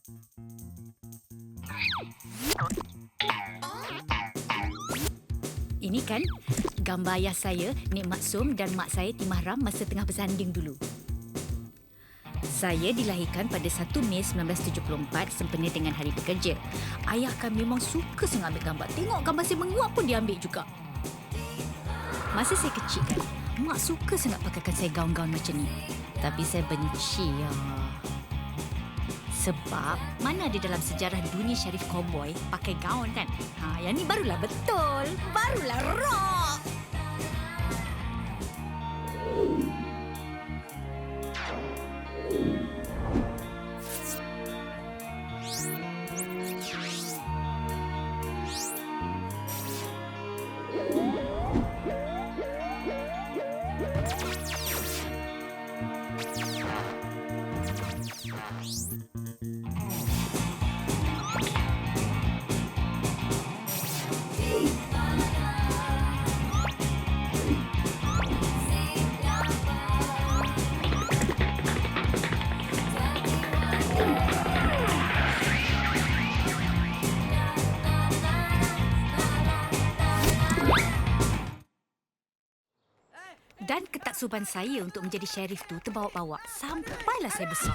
Ini kan gambar ayah saya, Nik Maksum dan mak saya Timah Ram masa tengah bersanding dulu. Saya dilahirkan pada 1 Mei 1974 sempena dengan Hari Pekerja. Ayah kan memang suka sangat ambil gambar. Tengok gambar saya menguap pun dia ambil juga. Masa saya kecil kan, mak suka sangat pakaikan saya gaun-gaun macam ni. Tapi saya benci ya. Sebab mana ada dalam sejarah dunia Syarif Cowboy pakai gaun kan? Yang ni barulah betul. Barulah rock. Dan ketaksuban saya untuk menjadi sheriff tu terbawa-bawa sampailah saya besar.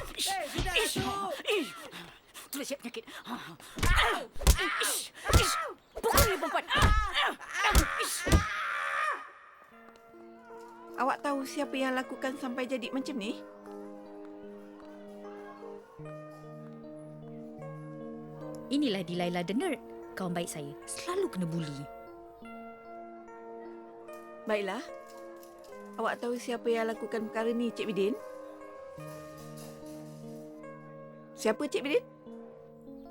Terus siap penyakit. Pukul ni perempuan. Awak tahu siapa yang lakukan sampai jadi macam ni? Inilah Delilah the Nerd, kawan baik saya. Selalu kena buli. Baiklah. Awak tahu siapa yang lakukan perkara ni, Cik Bidin? Siapa, Cik Bidin?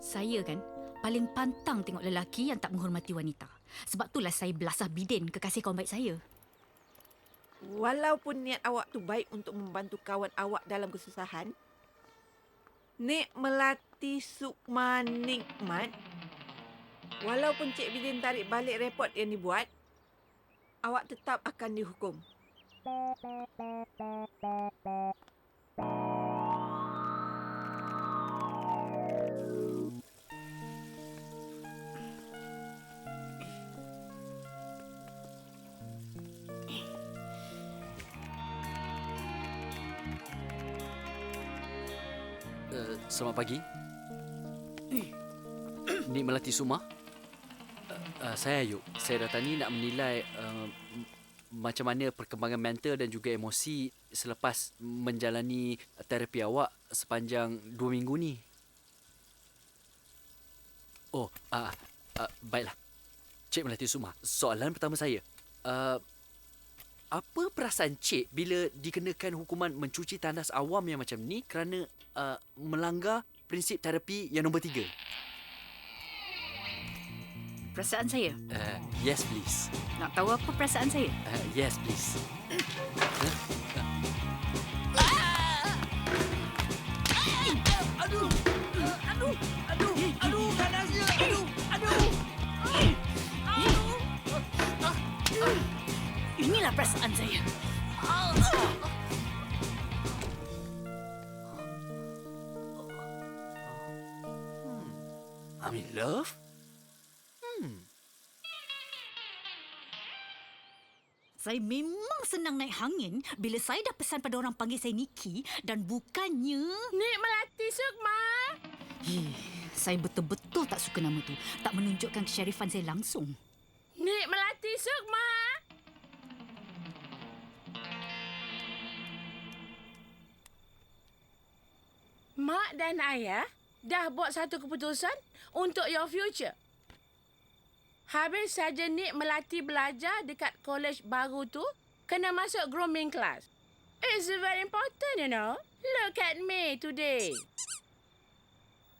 Saya kan paling pantang tengok lelaki yang tak menghormati wanita. Sebab itulah saya belasah Bidin, kekasih kawan baik saya. Walaupun niat awak tu baik untuk membantu kawan awak dalam kesusahan, Nek Melati Sukma Nikmat, walaupun Cik Bidin tarik balik report yang dibuat, awak tetap akan dihukum. Selamat pagi. Nik Melati Suma. Saya Ayub. Saya datang ni nak menilai macam mana perkembangan mental dan juga emosi selepas menjalani terapi awak sepanjang 2 minggu ni. Oh, baiklah. Cik Melati Suma, soalan pertama saya. Apa perasaan Cik bila dikenakan hukuman mencuci tandas awam yang macam ni kerana melanggar prinsip terapi yang nombor 3? Perasaan saya? Yes, please. Nak tahu apa perasaan saya? Yes, please. Aduh, ganasnya. Inilah perasaan saya. I'm in love? Saya memang senang naik hangin bila saya dah pesan pada orang panggil saya Nikki dan bukannya... Nik Melati Sukma. Saya betul-betul tak suka nama tu. Tak menunjukkan kesyarifan saya langsung. Nik Melati Sukma. Mak dan ayah dah buat satu keputusan untuk your future. Habis saja Nik Melati belajar dekat kolej baru tu, kena masuk grooming class. It's very important, you know. Look at me today.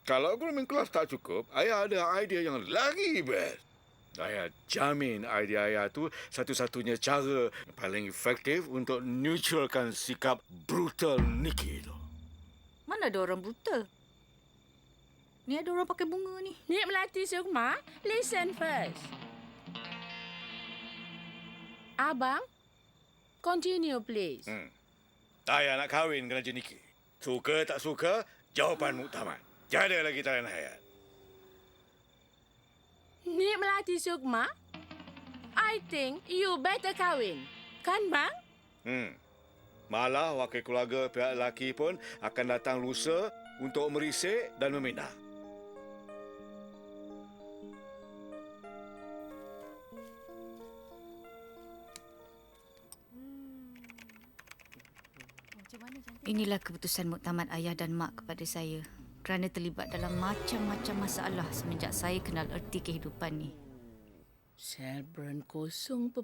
Kalau grooming class tak cukup, ayah ada idea yang lagi best. Ayah jamin idea ayah tu satu-satunya cara yang paling efektif untuk neutralkan sikap brutal Nikki tu. Mana ada orang buta? Ni ada orang pakai bunga ni. Nik Melati Sukma, listen first. Abang, continue please. Ayah nak kahwin dengan Raja Nikki. Suka tak suka, jawapan muktamad. Tiada lagi talian hayat. Nik Melati Sukma, I think you better kahwin. Kan, bang? Malah wakil keluarga pihak lelaki pun akan datang lusa untuk merisik dan memindah. Inilah keputusan muktamad ayah dan mak kepada saya kerana terlibat dalam macam-macam masalah semenjak saya kenal erti kehidupan ni. Sel burn 0.32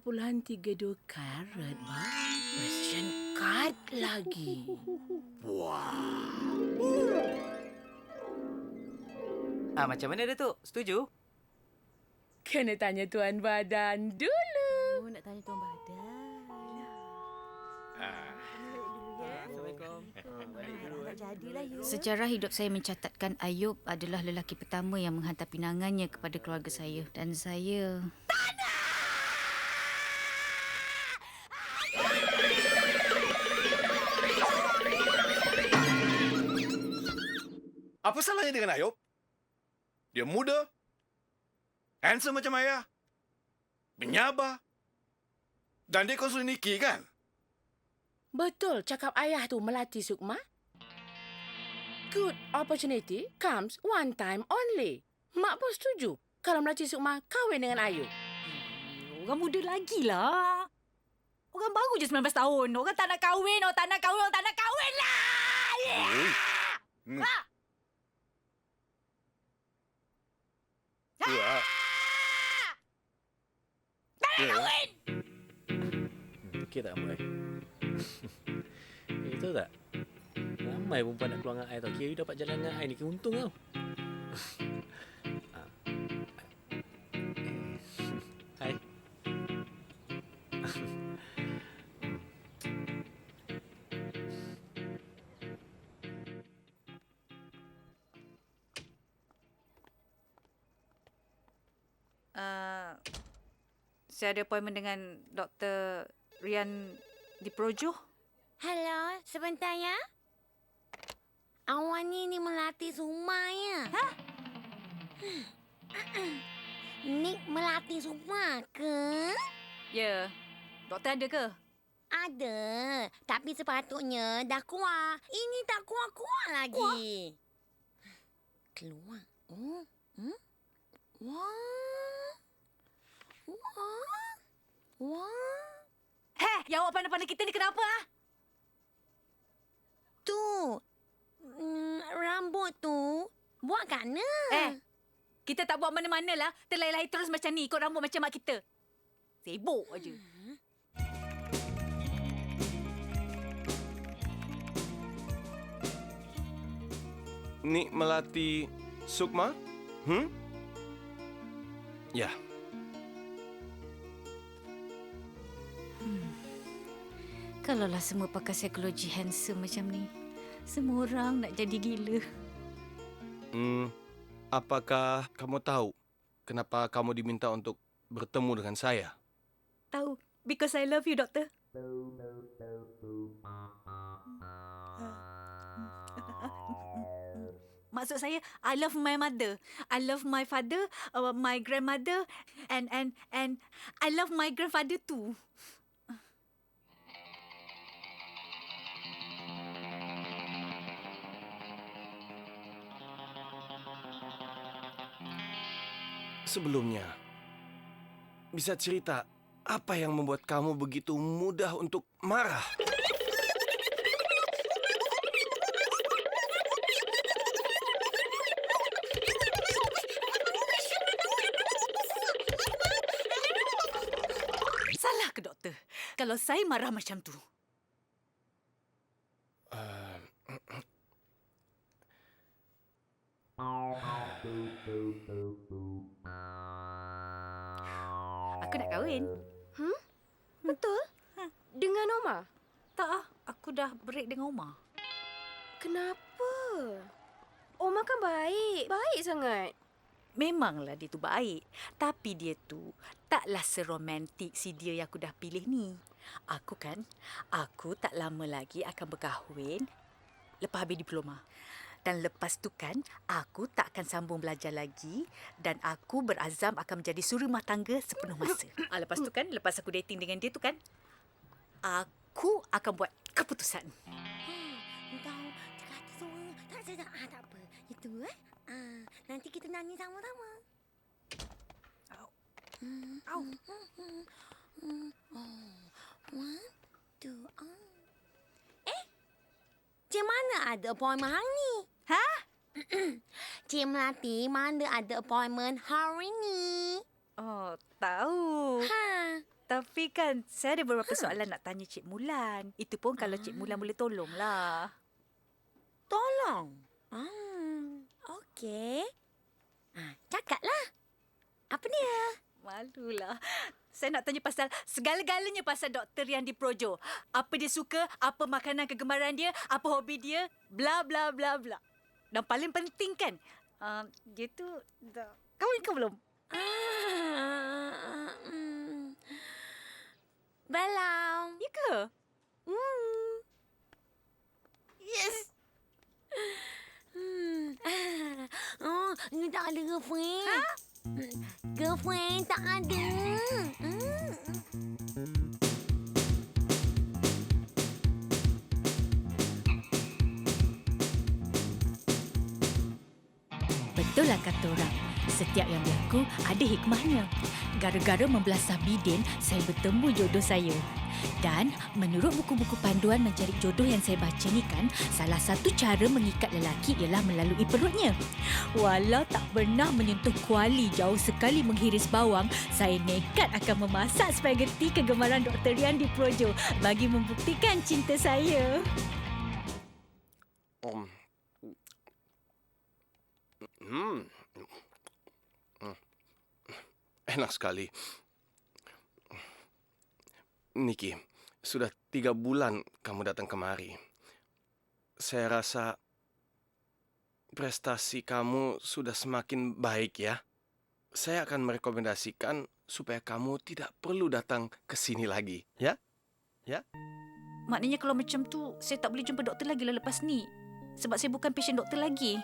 karat, bang. Precision card lagi. Macam mana, Datuk? Setuju? Kena tanya Tuan Badan dulu. Oh, nak tanya Tuan Badan. Nak jadilah you. Sejarah hidup saya mencatatkan Ayub adalah lelaki pertama yang menghantar pinangannya kepada keluarga saya. Dan saya... Apa salahnya dengan Ayub? Dia muda, handsome macam ayah, menyabar, dan dia konsul Niki kan? Betul cakap ayah tu, Melati Sukma. Good opportunity comes one time only. Mak pun setuju kalau Melati Sukma kahwin dengan Ayub. Orang muda lagi lah. Orang baru je 19 tahun. Orang tak nak kahwin, orang tak nak kahwin lah! Yeah! Ya. Tak nak kahwin! Okey tak, Boy? Tahu tak? Ramai perempuan nak keluar dengan I tau. Kira you dapat jalan dengan I ni, kira untung tau. Hai. Saya ada appointment dengan Dr. Rian di Projo. Hello, sebentar ya. Awak ni Melati Sukma ya? Ha? Nik Melati Sukma ke? Ya, doktor ada ke? Ada, tapi sepatutnya dah keluar. Ini tak keluar-keluar lagi. Keluar? Oh, Wah. Wah. Wah. Heh, yang awak pandai-pandai kita ni kenapa? Tu. Rambut tu buat kat mana? Kita tak buat mana-mana lah. Terlai-lai terus macam ni, ikut rambut macam mak kita. Sibuk aja. Nik Melati Sukma? Ya. Kalaulah semua pakai psikologi handsome macam ni, semua orang nak jadi gila. Apakah kamu tahu kenapa kamu diminta untuk bertemu dengan saya? Tahu, because I love you, doktor. Maksud saya, I love my mother. I love my father, my grandmother, and I love my grandfather too. Sebelumnya, bisa cerita apa yang membuat kamu begitu mudah untuk marah? Salah ke, doktor? Kalau saya marah macam tu. Aku nak kahwin. Betul? Dengan Omar? Tak ah, aku dah break dengan Omar. Kenapa? Omar kan baik. Baik sangat. Memanglah dia tu baik. Tapi dia tu taklah seromantik si dia yang aku dah pilih ni. Aku tak lama lagi akan berkahwin lepas habis diploma. Dan lepas tu kan, aku tak akan sambung belajar lagi dan aku berazam akan menjadi suri rumah tangga sepenuh masa. Lepas tu kan, lepas aku dating dengan dia tu kan, aku akan buat keputusan. Tahu cakap semua. Tak sedap. Tak apa. Itu nanti kita nyanyi sama-sama. Au. One, two, Cik mana ada appointment hari ni? Ha? Cik Melati mana ada appointment hari ni? Oh, tahu. Tapi kan saya ada beberapa soalan nak tanya Cik Mulan. Itu pun kalau Cik Mulan boleh tolonglah. Tolong? Okey. Cakaplah. Apa dia? Malulah. Saya nak tanya pasal segala-galanya pasal doktor yang di Projo. Apa dia suka, apa makanan kegemaran dia, apa hobi dia, bla bla bla bla. Dan paling penting kan, dia tu dah kahwin ke belum? Belum. Ya ke? Yes. Ni tak ada girlfriend. Girlfriend tak ada. Betul lah kata orang. Setiap yang berlaku ada hikmahnya. Gara-gara membelasah bidin, saya bertemu jodoh saya. Dan menurut buku-buku panduan mencari jodoh yang saya baca ni kan, salah satu cara mengikat lelaki ialah melalui perutnya. Walau tak pernah menyentuh kuali, jauh sekali menghiris bawang, saya nekat akan memasak spaghetti kegemaran Dr. Rian di Projo bagi membuktikan cinta saya. Enak sekali. Niki, sudah 3 bulan kamu datang kemari. Saya rasa prestasi kamu sudah semakin baik ya. Saya akan merekomendasikan supaya kamu tidak perlu datang ke sini lagi, ya? Ya? Maknanya kalau macam tu, saya tak boleh jumpa doktor lagi lah lepas ni. Sebab saya bukan pasien doktor lagi.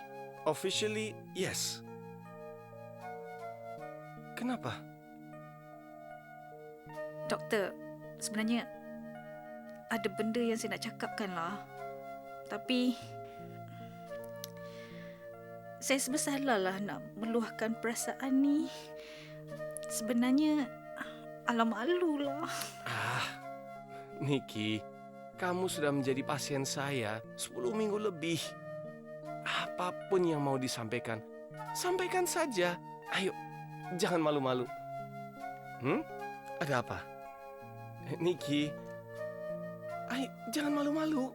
Officially, yes. Kenapa? Doktor, sebenarnya ada benda yang saya nak cakapkan lah. Tapi saya bersalah lah nak meluahkan perasaan ni. Sebenarnya alamak malu lah. Niki, kamu sudah menjadi pasien saya 10 minggu lebih. Apapun yang mau disampaikan, sampaikan saja. Ayo, jangan malu-malu. Ada apa? Niki, ayo, jangan malu-malu.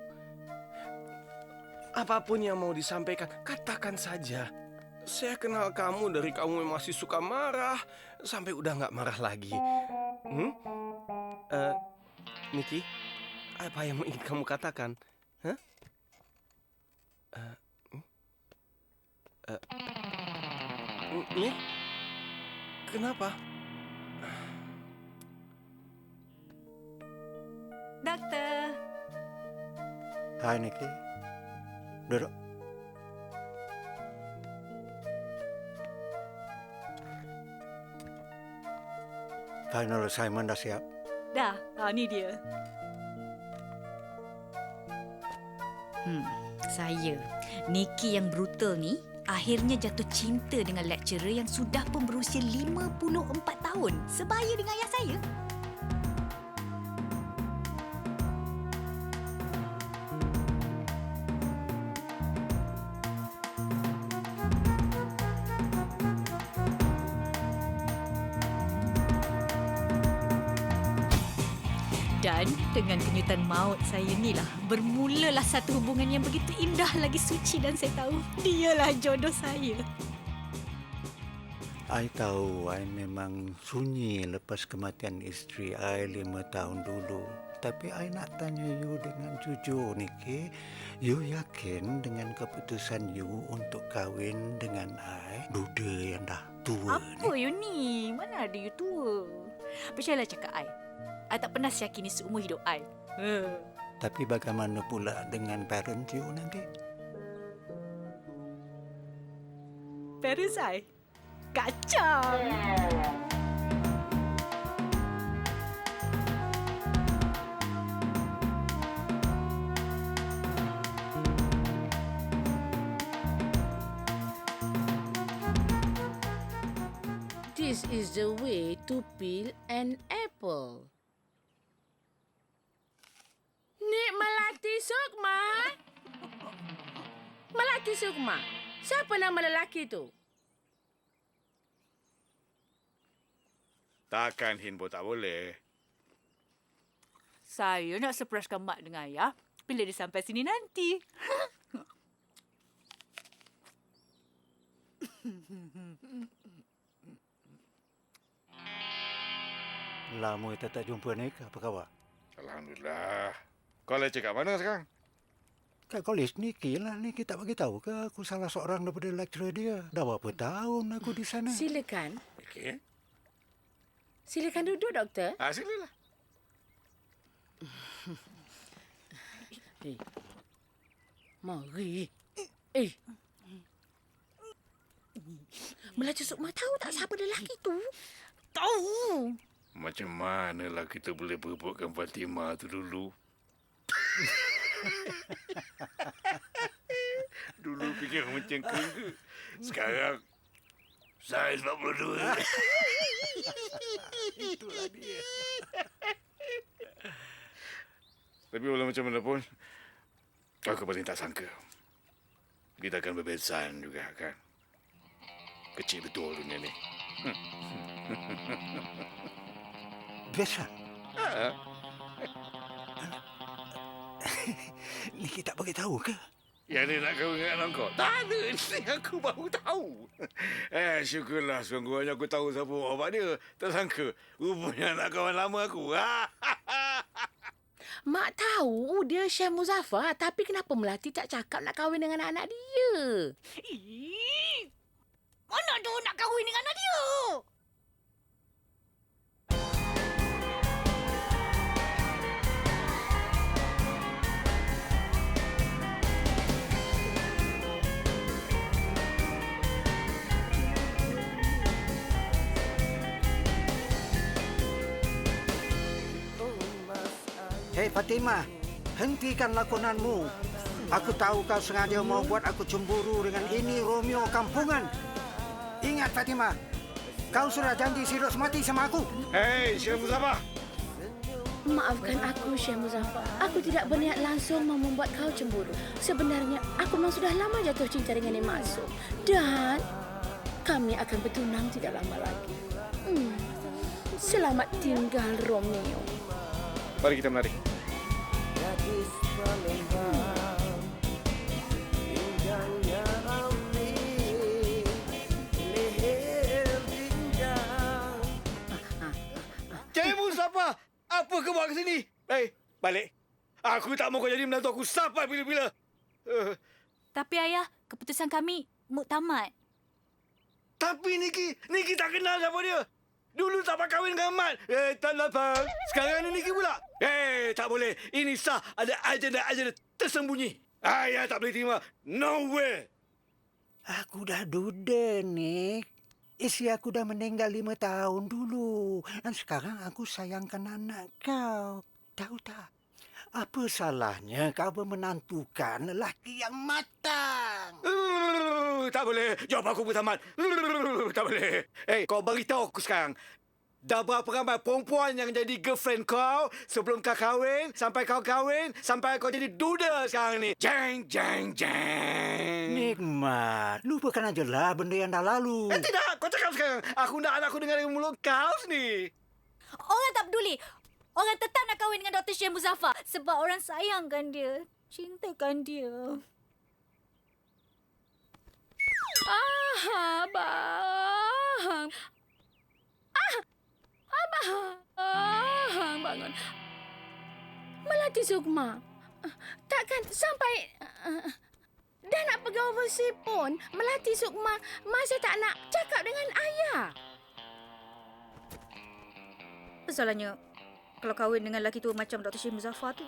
Apapun yang mau disampaikan, katakan saja. Saya kenal kamu dari kamu yang masih suka marah, sampai udah gak marah lagi. Niki, apa yang ingin kamu katakan? Nih, kenapa? Doktor. Hai Niki, duduk. Final assignment dah siap? Dah, ni dia. Saya, Niki yang brutal ni, akhirnya jatuh cinta dengan lecturer yang sudah pun berusia 54 tahun. Sebaya dengan ayah saya. Dan dengan kenyutan maut saya ni lah, bermulalah satu hubungan yang begitu indah lagi suci dan saya tahu dialah jodoh saya. I tahu I memang sunyi lepas kematian isteri I 5 tahun dulu. Tapi I nak tanya you dengan jujur, Niki. You yakin dengan keputusan you untuk kahwin dengan I, duda yang dah tua ni? Apa you ni? Mana ada you tua? Percayalah cakap I tak pernah syakini seumur hidup I. Tapi bagaimana pula dengan parent you nanti? Perizai. Kacang. This is the way to peel an apple. Nik Melati Sukma. Melati Sukma. Siapa nama lelaki tu? Takkan Hinbo tak boleh. Saya nak surprisekan Mak dengan Ayah bila dia sampai sini nanti. Lama kita tak jumpa ni, apa khabar? Alhamdulillah. Kau leceh kat mana sekarang? Kat kolej Niki lah. Niki tak bagi tahu ke aku salah seorang daripada lecturer dia. Dah berapa tahun aku di sana. Silakan. Okey. Silakan duduk, doktor. Silalah. Mari. Melati Sukma tahu tak siapa lelaki tu? Tahu. Macam manalah kita boleh berebutkan Fatimah tu dulu. Dulu fikir macam ke. Sekarang saiz 42. Itulah dia. Tapi walau macam mana pun, aku paling tak sangka kita akan berbezaan juga kan. Kecil betul dunia ni. Biasa. Ha? Niki tak bagi tahu ke? Yang dia nak kahwin dengan anak kau? Tak ada. Ni aku baru tahu. Syukurlah sungguhnya aku tahu siapa bapak dia. Tak sangka. Rupanya anak kawan lama aku. Mak tahu dia Syekh Muzaffar, tapi kenapa Melati tak cakap nak kahwin dengan anak dia? Mana tu nak kahwin dengan anak dia? Hei Fatimah, hentikan lakonanmu. Aku tahu kau sengaja mau buat aku cemburu dengan ini Romeo kampungan. Ingat Fatimah, kau sudah janji Sirot mati sama aku. Hei, Syekh Muzaffar. Maafkan aku, Syekh Muzaffar. Aku tidak berniat langsung mau membuat kau cemburu. Sebenarnya, aku memang sudah lama jatuh cinta dengan Nik Maksum. Dan kami akan bertunang tidak lama lagi. Selamat tinggal, Romeo. Mari kita menari. Cik Muzaffar, apa kau buat ke sini? Hei, balik. Aku tak mahu kau jadi menantu aku sampai bila-bila. Tapi Ayah, keputusan kami muktamad. Tapi Niki tak kenal siapa dia. Dulu tak pakai kahwin dengan Mat. Tak lapang. Sekarang ni Niki pula. Tak boleh. Ini sah. Ada agenda tersembunyi. Ayah tak boleh terima. No way. Aku dah duda, Nik. Isteri aku dah meninggal 5 tahun dulu. Dan sekarang aku sayangkan anak kau. Tahu tak? Apa salahnya kau menantukan lelaki yang matang? Tak boleh. Jawab aku bertamat. Tak boleh. Kau beritahu aku sekarang. Dah berapa ramai perempuan yang jadi girlfriend kau sebelum kau kahwin, sampai kau kahwin, sampai kau jadi duda sekarang ni. Jeng, jeng, jeng. Nikmat. Lupakan ajalah benda yang dah lalu. Tidak. Kau cakap sekarang. Aku nak anakku dengar dari mulut kau sendiri. Orang tak peduli. Orang tetap nak kahwin dengan Dr. Syekh Muzaffar sebab orang sayangkan dia, cintakan dia. Abang. Abang, bangun. Melati Sukma. Takkan sampai dah nak pergi overseas pun Melati Sukma masih tak nak cakap dengan ayah. Soalnya kalau kahwin dengan lelaki tu macam Dr. Syekh Muzaffar tu.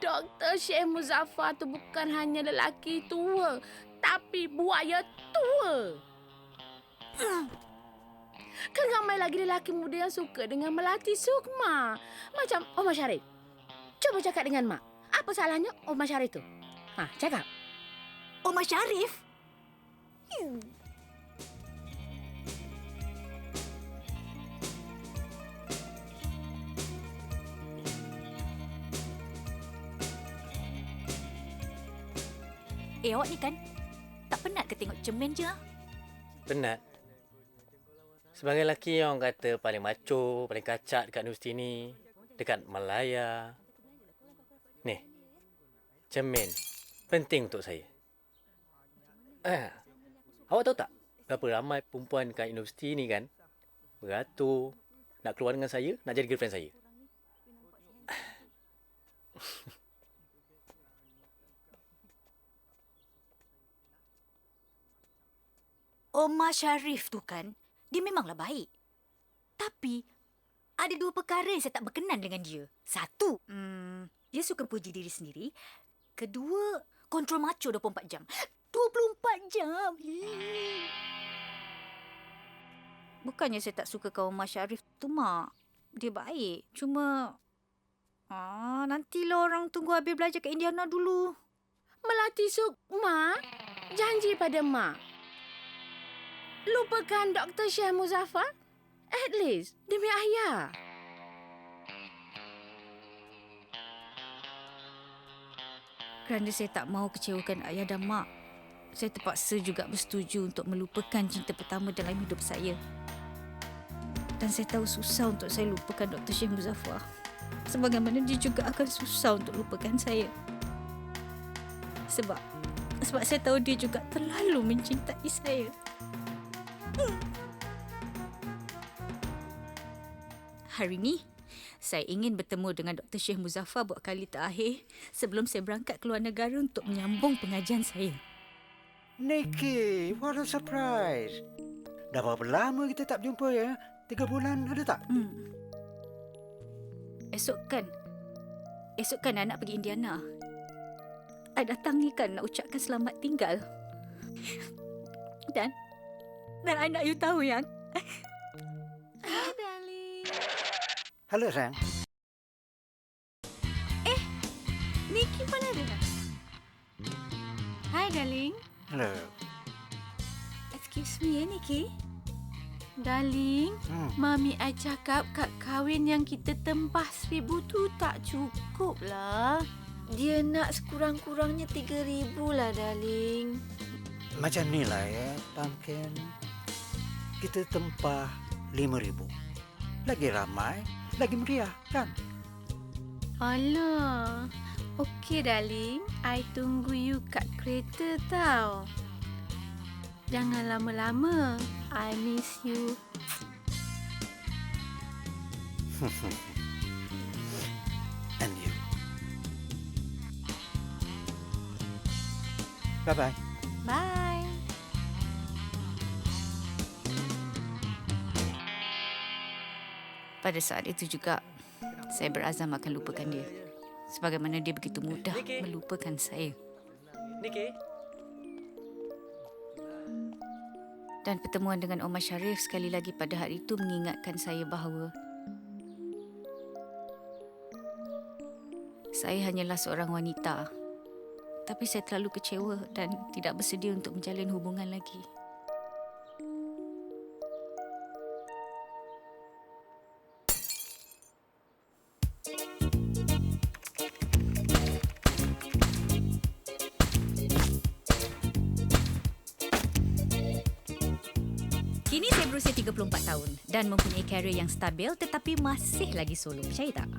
Dr. Syekh Muzaffar tu bukan hanya lelaki tua, Tapi buaya tua. Kan ramai lagi lelaki muda yang suka dengan melati Sukma. Macam Omar Syarif. Cuba cakap dengan Mak. Apa salahnya Omar Syarif tu? Cakap. Omar Syarif? Awak ni kan tak penat ke tengok cermin je? Penat. Sebagai lelaki yang orang kata paling macho, paling kacak dekat universiti ni, dekat Malaya. Ni, cermin penting untuk saya. Awak tahu tak berapa ramai perempuan dekat universiti ni kan beratur nak keluar dengan saya, nak jadi girlfriend saya. Omar Syarif tu kan, dia memanglah baik. Tapi, ada dua perkara yang saya tak berkenan dengan dia. Satu, dia suka puji diri sendiri. Kedua, kontrol macho 24 jam. 24 jam! Bukannya saya tak suka kawan Omar Syarif tu, Mak. Dia baik. Cuma, nantilah orang tunggu habis belajar kat Indiana dulu. Melati Sukma, janji pada Mak. Lupakan Dr. Syekh Muzaffar. At least, demi ayah. Kerana saya tak mahu kecewakan ayah dan mak, saya terpaksa juga bersetuju untuk melupakan cinta pertama dalam hidup saya. Dan saya tahu susah untuk saya lupakan Dr. Syekh Muzaffar. Sebagaimana dia juga akan susah untuk lupakan saya. Sebab saya tahu dia juga terlalu mencintai saya. Hari ini, saya ingin bertemu dengan Dr. Syekh Muzaffar buat kali terakhir sebelum saya berangkat ke luar negara untuk menyambung pengajian saya. Nikki, what a surprise. Dah berapa lama kita tak berjumpa ya? 3 bulan ada tak? Esok kan anak pergi Indiana. I datangi kan nak ucapkan selamat tinggal. Dan I nak you tahu yang... Hai, darling. Halo, sayang. Nikki pun ada. Hai, darling. Halo. Excuse me, Nikki. Darling, Mami I cakap kad kahwin yang kita tempah 1,000 tu tak cukup lah. Dia nak sekurang-kurangnya 3,000 lah, darling. Macam ni lah ya, Pumpkin. Kita tempah 5,000. Lagi ramai, lagi meriah, kan? Alah. Okey, darling. I tunggu you kat kereta tau. Jangan lama-lama. I miss you. And you. Bye-bye. Bye. Pada saat itu juga, saya berazam akan lupakan dia. Sebagaimana dia begitu mudah melupakan saya. Nikki. Dan pertemuan dengan Omar Syarif sekali lagi pada hari itu mengingatkan saya bahawa saya hanyalah seorang wanita. Tapi saya terlalu kecewa dan tidak bersedia untuk menjalin hubungan lagi. Kini saya berusia 34 tahun dan mempunyai karier yang stabil tetapi masih lagi solo. Percaya tak?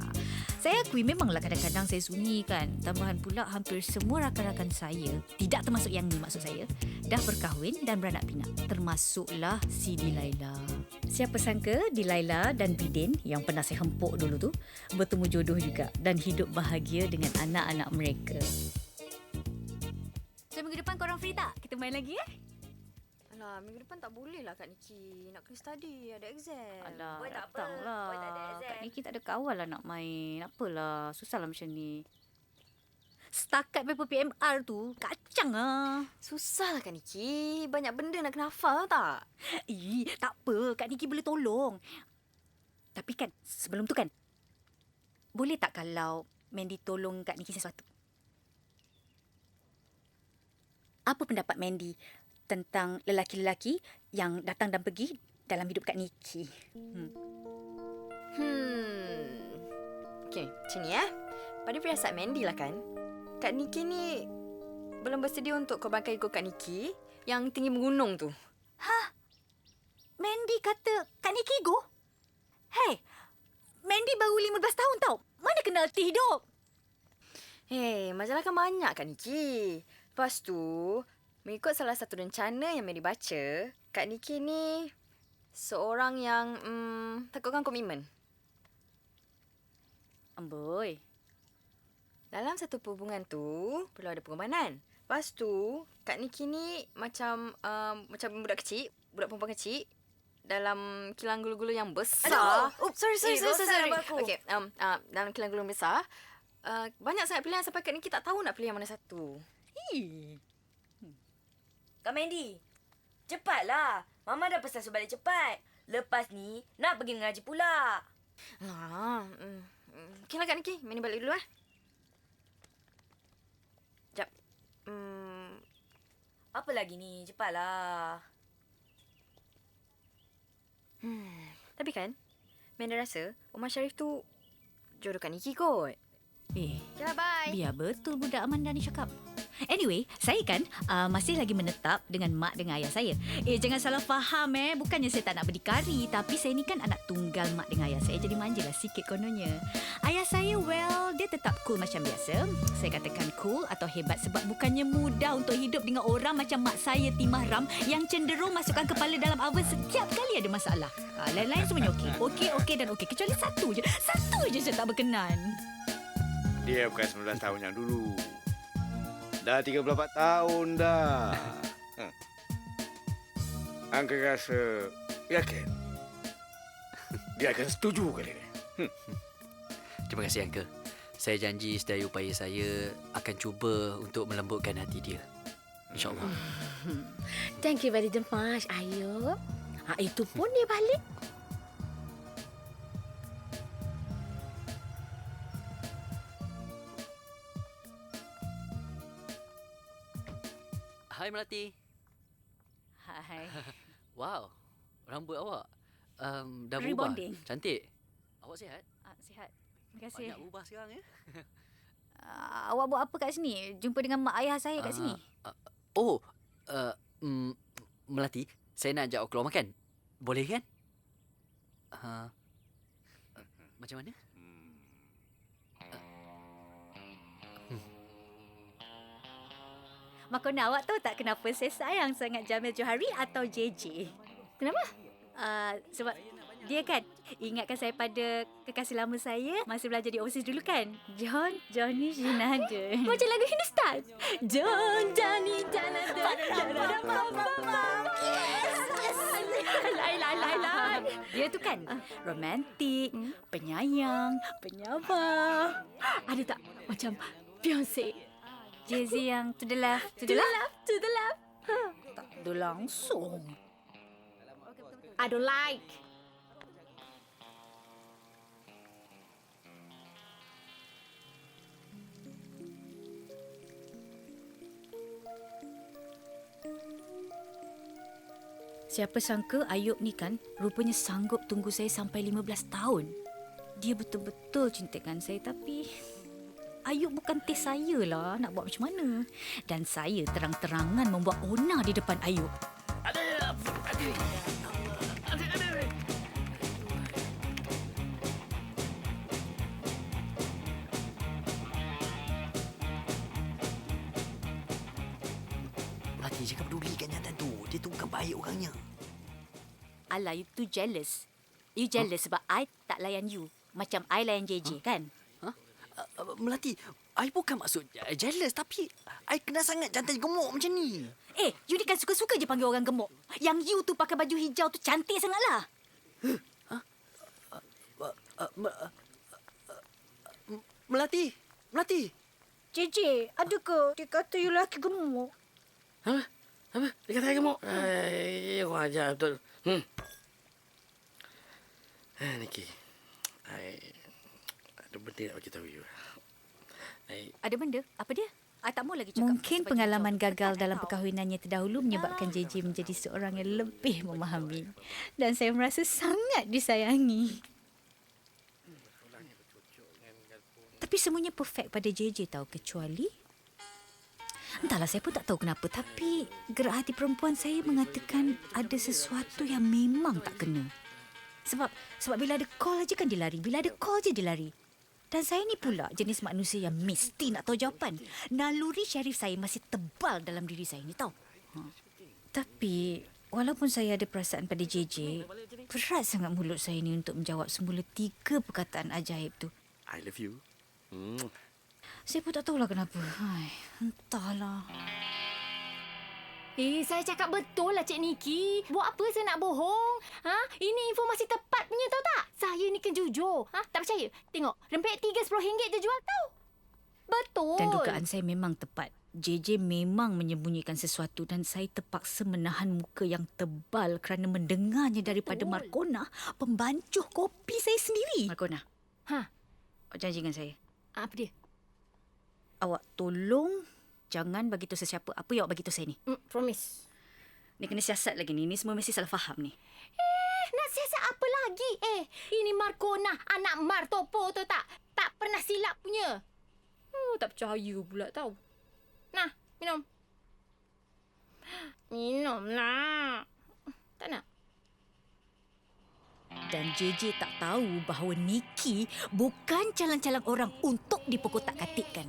Saya akui memanglah kadang-kadang saya sunyi kan. Tambahan pula hampir semua rakan-rakan saya, tidak termasuk yang ni maksud saya, dah berkahwin dan beranak pinak. Termasuklah si Dilaila. Siapa sangka Dilaila dan Bidin yang pernah saya hempuk dulu tu bertemu jodoh juga dan hidup bahagia dengan anak-anak mereka. So minggu depan korang free tak? Kita main lagi Alah, minggu depan tak boleh lah Kak Niki. Nak kena study, ada exam. Alah, Boy tak apa. datanglah. Boy tak ada exam. Kak Niki tak ada kawan lah nak main. Apalah, susahlah macam ni. Setakat paper PMR tu, kacang ah. Susah lah Kak Niki. Banyak benda nak kena hafal tak? Tak apa. Kak Niki boleh tolong. Tapi kan, sebelum tu kan, boleh tak kalau Mandy tolong Kak Niki sesuatu? Apa pendapat Mandy tentang lelaki-lelaki yang datang dan pergi dalam hidup Kak Niki? Okey, macam ni Pada firasat Mandy lah kan, Kak Niki ni belum bersedia untuk korbankan ego Kak Niki yang tinggi menggunung tu. Mandy kata Kak Niki ego? Hey, Mandy baru 15 tahun tau. Mana kenal erti hidup? Majalah kan banyak Kak Niki. Lepas tu, mengikut salah satu rencana yang Mandy baca, Kak Niki ni seorang yang takutkan komitmen. Amboi. Dalam satu hubungan tu, perlu ada pengorbanan. Lepas tu, Kak Niki ni macam budak kecil, budak perempuan kecil dalam kilang gulu-gulu yang besar. Sorry. Okey, dalam kilang gulu yang besar, banyak sangat pilihan sampai Kak Niki tak tahu nak pilih yang mana satu. Kak Mandy, cepatlah. Mama dah pesan suruh balik cepat. Lepas ni, nak pergi mengaji pula. Okeylah Kak Niki, Mandy balik dulu Sekejap. Apa lagi ni? Cepatlah. Tapi kan, Mandy rasa Omar Sharif tu jodoh Kak Niki kot. Okeylah, bye. Biar betul budak Amanda ni cakap. Anyway, saya kan masih lagi menetap dengan mak dengan ayah saya. Jangan salah faham bukannya saya tak nak berdikari, tapi saya ni kan anak tunggal mak dengan ayah saya, jadi manjalah sikit kononnya. Ayah saya, well, dia tetap cool macam biasa. Saya katakan cool atau hebat sebab bukannya mudah untuk hidup dengan orang macam mak saya, Timah Ram, yang cenderung masukkan kepala dalam oven setiap kali ada masalah. Lain-lain semuanya okey. Okey dan okey, kecuali satu je saya tak berkenan. Dia bukan 19 tahun yang dulu. Dah 34 tahun dah. Angka rasa yakin dia akan setuju kali ni. Terima kasih, Uncle. Saya janji sedaya upaya saya akan cuba untuk melembutkan hati dia. InsyaAllah. Thank you very much, Ayub. Itu pun dia balik. Hai Melati. Hai. Wow, rambut awak dah berubah. Rebonding. Cantik. Awak sihat? Sihat. Terima kasih. Banyak berubah sekarang ya. Awak buat apa kat sini? Jumpa dengan mak ayah saya kat sini? Melati, saya nak ajak awak keluar makan. Boleh kan? Macam mana? Makona, awak tahu tak kenapa saya sayang sangat Jamil Johari atau JJ? Kenapa? Sebab dia kan ingatkan saya pada kekasih lama saya masa belajar di overseas dulu kan. Johnny Jinada. Macam lagu Hindustan. John, Johnny, Janada. Lai. Dia tu kan romantik, penyayang, penyabar. Ada tak macam Beyonce? Jay-Z yang to the left. To the left. Tak ada langsung. I don't like. Siapa sangka Ayub ni kan rupanya sanggup tunggu saya sampai 15 tahun. Dia betul-betul cintakan saya tapi Ayub bukan tes saya lah, nak buat macam mana. Dan saya terang-terangan membuat onar di depan Ayub. Melati, jangan pedulikan jantan tu. Dia tu bukan baik orangnya. Alah, you too jealous. You jealous sebab I tak layan you. Macam I layan JJ kan? Melati, I bukan maksud jealous tapi I kenal sangat jantan gemuk macam ni. You ni kan suka-suka je panggil orang gemuk. Yang you tu pakai baju hijau tu cantik sangatlah. Melati. JJ, ada ke dia kata you lelaki gemuk? Apa? Dia kata saya gemuk? Kau ajar betul. Niki. Ada benda nak bagi tahu you. Ada benda? Apa dia? Tak mau lagi cakap. Mungkin pengalaman gagal dalam perkahwinannya terdahulu menyebabkan JJ menjadi seorang yang lebih memahami. Dan saya merasa sangat disayangi. Tapi semuanya perfect pada JJ tahu, kecuali... Entahlah, saya pun tak tahu kenapa. Tapi gerak hati perempuan saya mengatakan ada sesuatu yang memang tak kena. Sebab bila ada call aja kan dia lari. Bila ada call je dia lari. Dan saya ni pula jenis manusia yang mesti nak tahu jawapan. Naluri syarif saya masih tebal dalam diri saya ni tahu. Tapi walaupun saya ada perasaan pada JJ, berat sangat mulut saya ni untuk menjawab semula 3 perkataan ajaib tu. I love you. Saya pun tak tahulah kenapa. Entahlah. Saya cakap betul lah Cik Niki. Buat apa saya nak bohong? Ini informasi tepat punya tahu tak? Saya ni kan jujur. Tak percaya? Tengok, rempeyek 3 RM10 tu jual tahu. Betul. Dan dugaan saya memang tepat. JJ memang menyembunyikan sesuatu dan saya terpaksa menahan muka yang tebal kerana mendengarnya daripada Markona, pembancuh kopi saya sendiri. Markona. Awak janji dengan saya. Apa dia? Awak tolong jangan bagi tahu sesiapa apa yang awak bagi tahu saya ni. Promise. Ni kena siasat lagi ni. Ni semua mesti salah faham ni. Nak siasat apa lagi? Ini Markona, anak Martopo tu tak? Tak pernah silap punya. Tak percaya pula tahu. Nah, minum. Minum nak. Tak nak? Dan JJ tak tahu bahawa Niki bukan calang-calang orang untuk dipokotak-katikkan.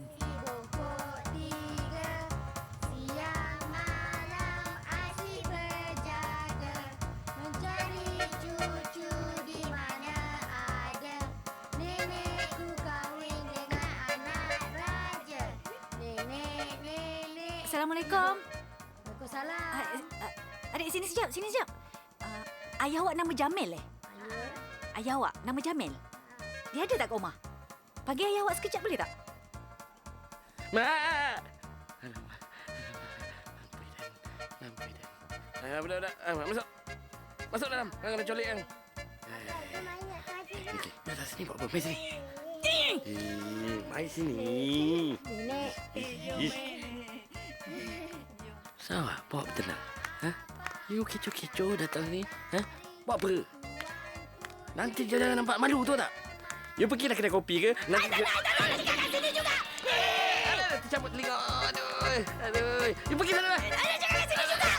Assalamualaikum. Waalaikumsalam. Adik, sini sekejap. Ayah awak nama Jamil Ayah awak nama Jamil. Dia ada tak kat rumah? Panggil ayah awak sekejap boleh tak? Mak! Budak-budak. Masuk. Masuk dalam. Jangan kena colik kan. Okey, datang sini buat apa? Mari sini. Mari sini. Nenek. Sawa, bawa tenang. You kecoh-kecoh datang ni. Buat apa? Nanti jangan nampak malu tu tak? You pergilah kedai kopi ke? Nanti nanti kat sini juga. Tercabut telinga. Aduh. You pergi sana. Jangan kat sini juga.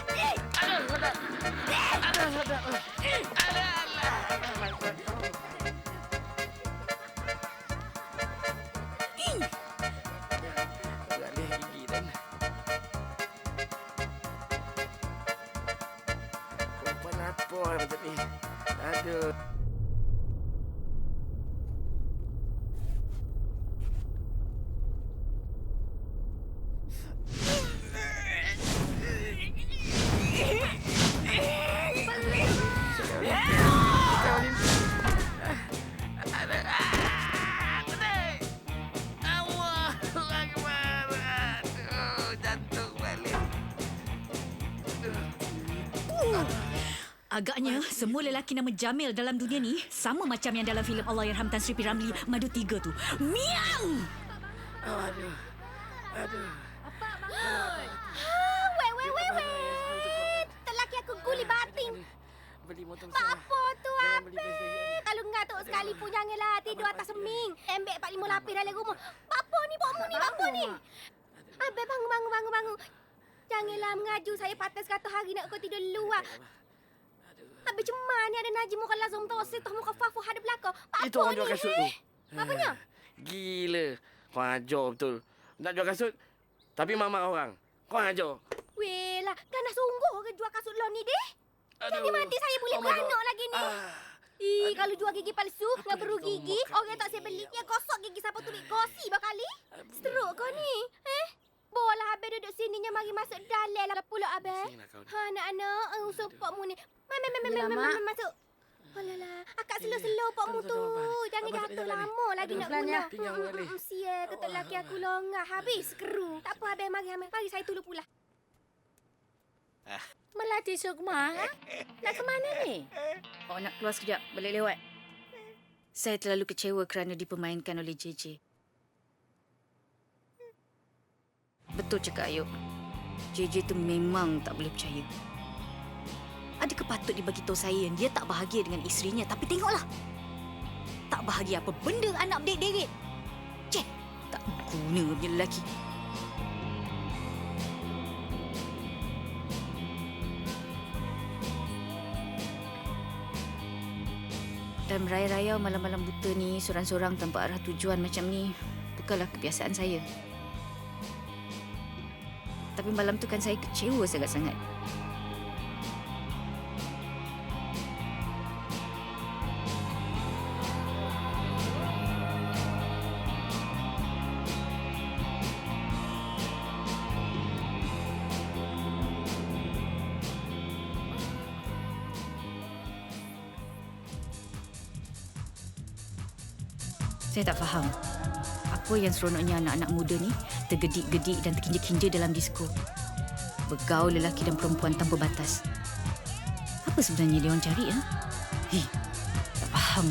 Aduh. Agaknya semua lelaki nama Jamil dalam dunia ni sama macam yang dalam filem Allahyarham Tan Sri P. Ramlee Madu 3 tu. Miang! Aduh. Wait. Lelaki aku guli batin. Apa tu Abang? Kalau ngatuk sekali pun janganlah tidur atas seming. Embek 4-5 lapis dalam rumah. Apa ni? Apa ni? Abang bangun. Janganlah mengaju saya patas kata hari nak kau tidur luar. Habis cuma ni ada Najib muka lazum tawasitah muka fafu hadap belakang. Itu orang jual kasut tu. Apanya? Gila. Kau ajar betul. Nak jual kasut, tapi mama orang. Kau ajar. Weh lah, ganas sungguh ke jual kasut lo ni deh? Jadi mati saya boleh beranak lagi ni. Kalau jual gigi palsu, nggak perlu gigi. Orang tak saya beli, yang kosok gigi siapa tu gosi bakali. Stroke kau ni. Bola habis duduk sini nya mari masuk dalam lah pula abang. Anak-anak, support mu ni. Masuk. Alalah, akak slow-slow pokmu tu. Jangan jatuh lama lagi nak guna. Sial, ketuk laki aku longgar habis keru. Tak apa, habis mari saya tolong pula. Melati Sukma, ha? Nak ke mana ni? Oh, nak keluar sekejap. Balik lewat. Saya terlalu kecewa kerana dipermainkan oleh JJ. Betul cakap Ayub. JJ tu memang tak boleh percaya. Adakah patut dibagi tahu saya yang dia tak bahagia dengan isterinya? Tapi tengoklah. Tak bahagia apa benda anak berderit-derit. Cek, tak guna punya lelaki. Dan berayau-rayau malam-malam buta ni, sorang-sorang tanpa arah tujuan macam ni, bukanlah kebiasaan saya. Tapi malam tu kan saya kecewa sangat-sangat. Saya tak faham. Apa yang seronoknya anak-anak muda ni tergedik-gedik dan terkinja-kinja dalam disko. Bergaul lelaki dan perempuan tanpa batas. Apa sebenarnya dia orang cari, ha? Tak faham.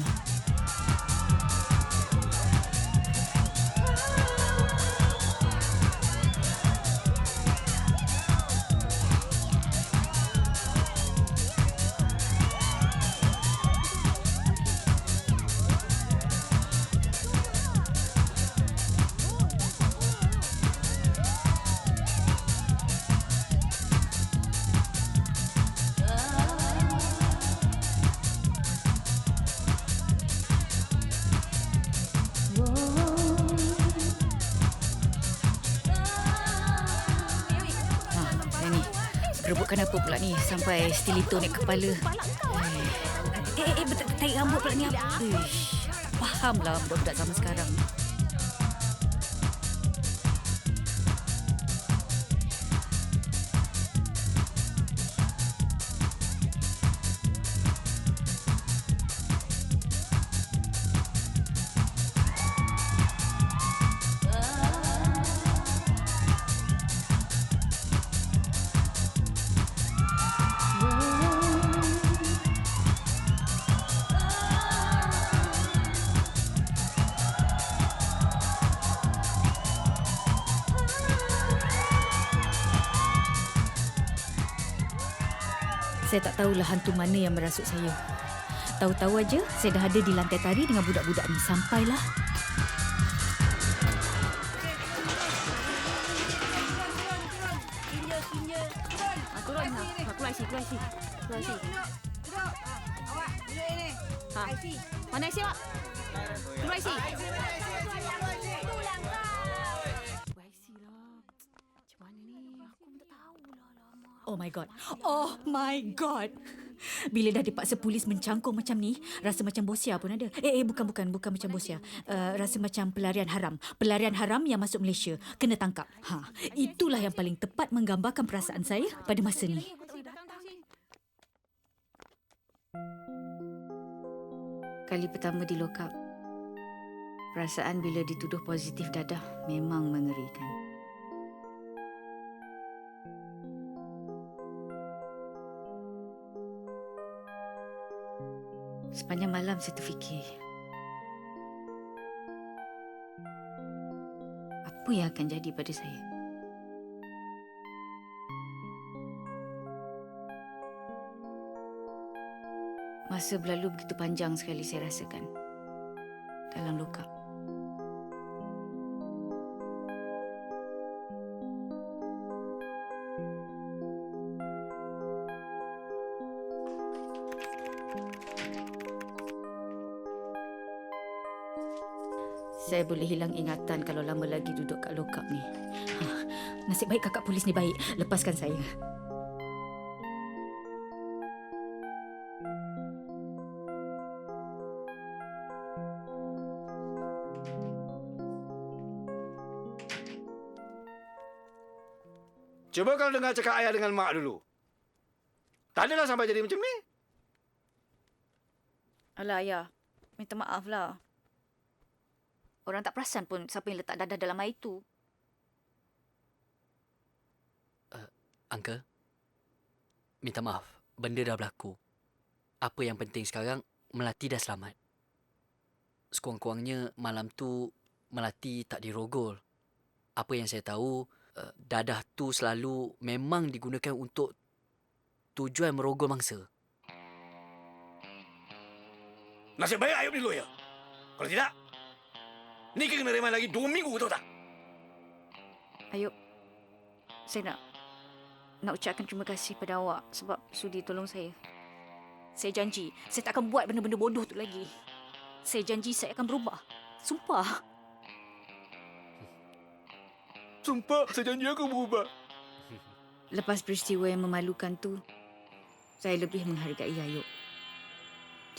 Rebutkan apa pula ni sampai stilito naik kepala. Tarik rambut pula ni apa? Tak fahamlah budak-budak zaman sekarang. Saya tak tahulah hantu mana yang merasuk saya. Tahu-tahu aja saya dah ada di lantai tari dengan budak-budak ni. Sampailah. Turun. Keluar isi. Duduk. Awak duduk ini. IC. Mana isi awak? Keluar isi. Oh my God. Oh my God. Bila dah dipaksa polis mencangkung macam ni, rasa macam Bosya pun ada. Bukan macam Bosya. Rasa macam pelarian haram. Pelarian haram yang masuk Malaysia. Kena tangkap. Itulah yang paling tepat menggambarkan perasaan saya pada masa ni. Kali pertama di lock up, perasaan bila dituduh positif dadah memang mengerikan. Sepanjang malam saya terfikir, apa yang akan jadi pada saya? Masa berlalu begitu panjang sekali saya rasakan dalam lock up. Saya boleh hilang ingatan kalau lama lagi duduk kat lock up ni. Nasib baik kakak polis ni baik. Lepaskan saya. Cuba kau dengar cakap ayah dengan mak dulu. Tak adalah sampai jadi macam ni. Alah, ayah. Minta maaf lah. Orang tak perasan pun siapa yang letak dadah dalam air tu. Uncle, minta maaf. Benda dah berlaku. Apa yang penting sekarang, Melati dah selamat. Sekurang-kurangnya malam tu Melati tak dirogol. Apa yang saya tahu, dadah tu selalu memang digunakan untuk tujuan merogol mangsa. Nasib baik Ayub dulu ya. Kalau tidak, ni kena reman lagi 2 minggu, tahu tak? Ayub, saya nak ucapkan terima kasih pada awak sebab sudi tolong saya. Saya janji, saya tak akan buat benda-benda bodoh tu lagi. Saya janji saya akan berubah. Sumpah. Sumpah, saya janji aku berubah. Lepas peristiwa yang memalukan tu, saya lebih menghargai Ayub.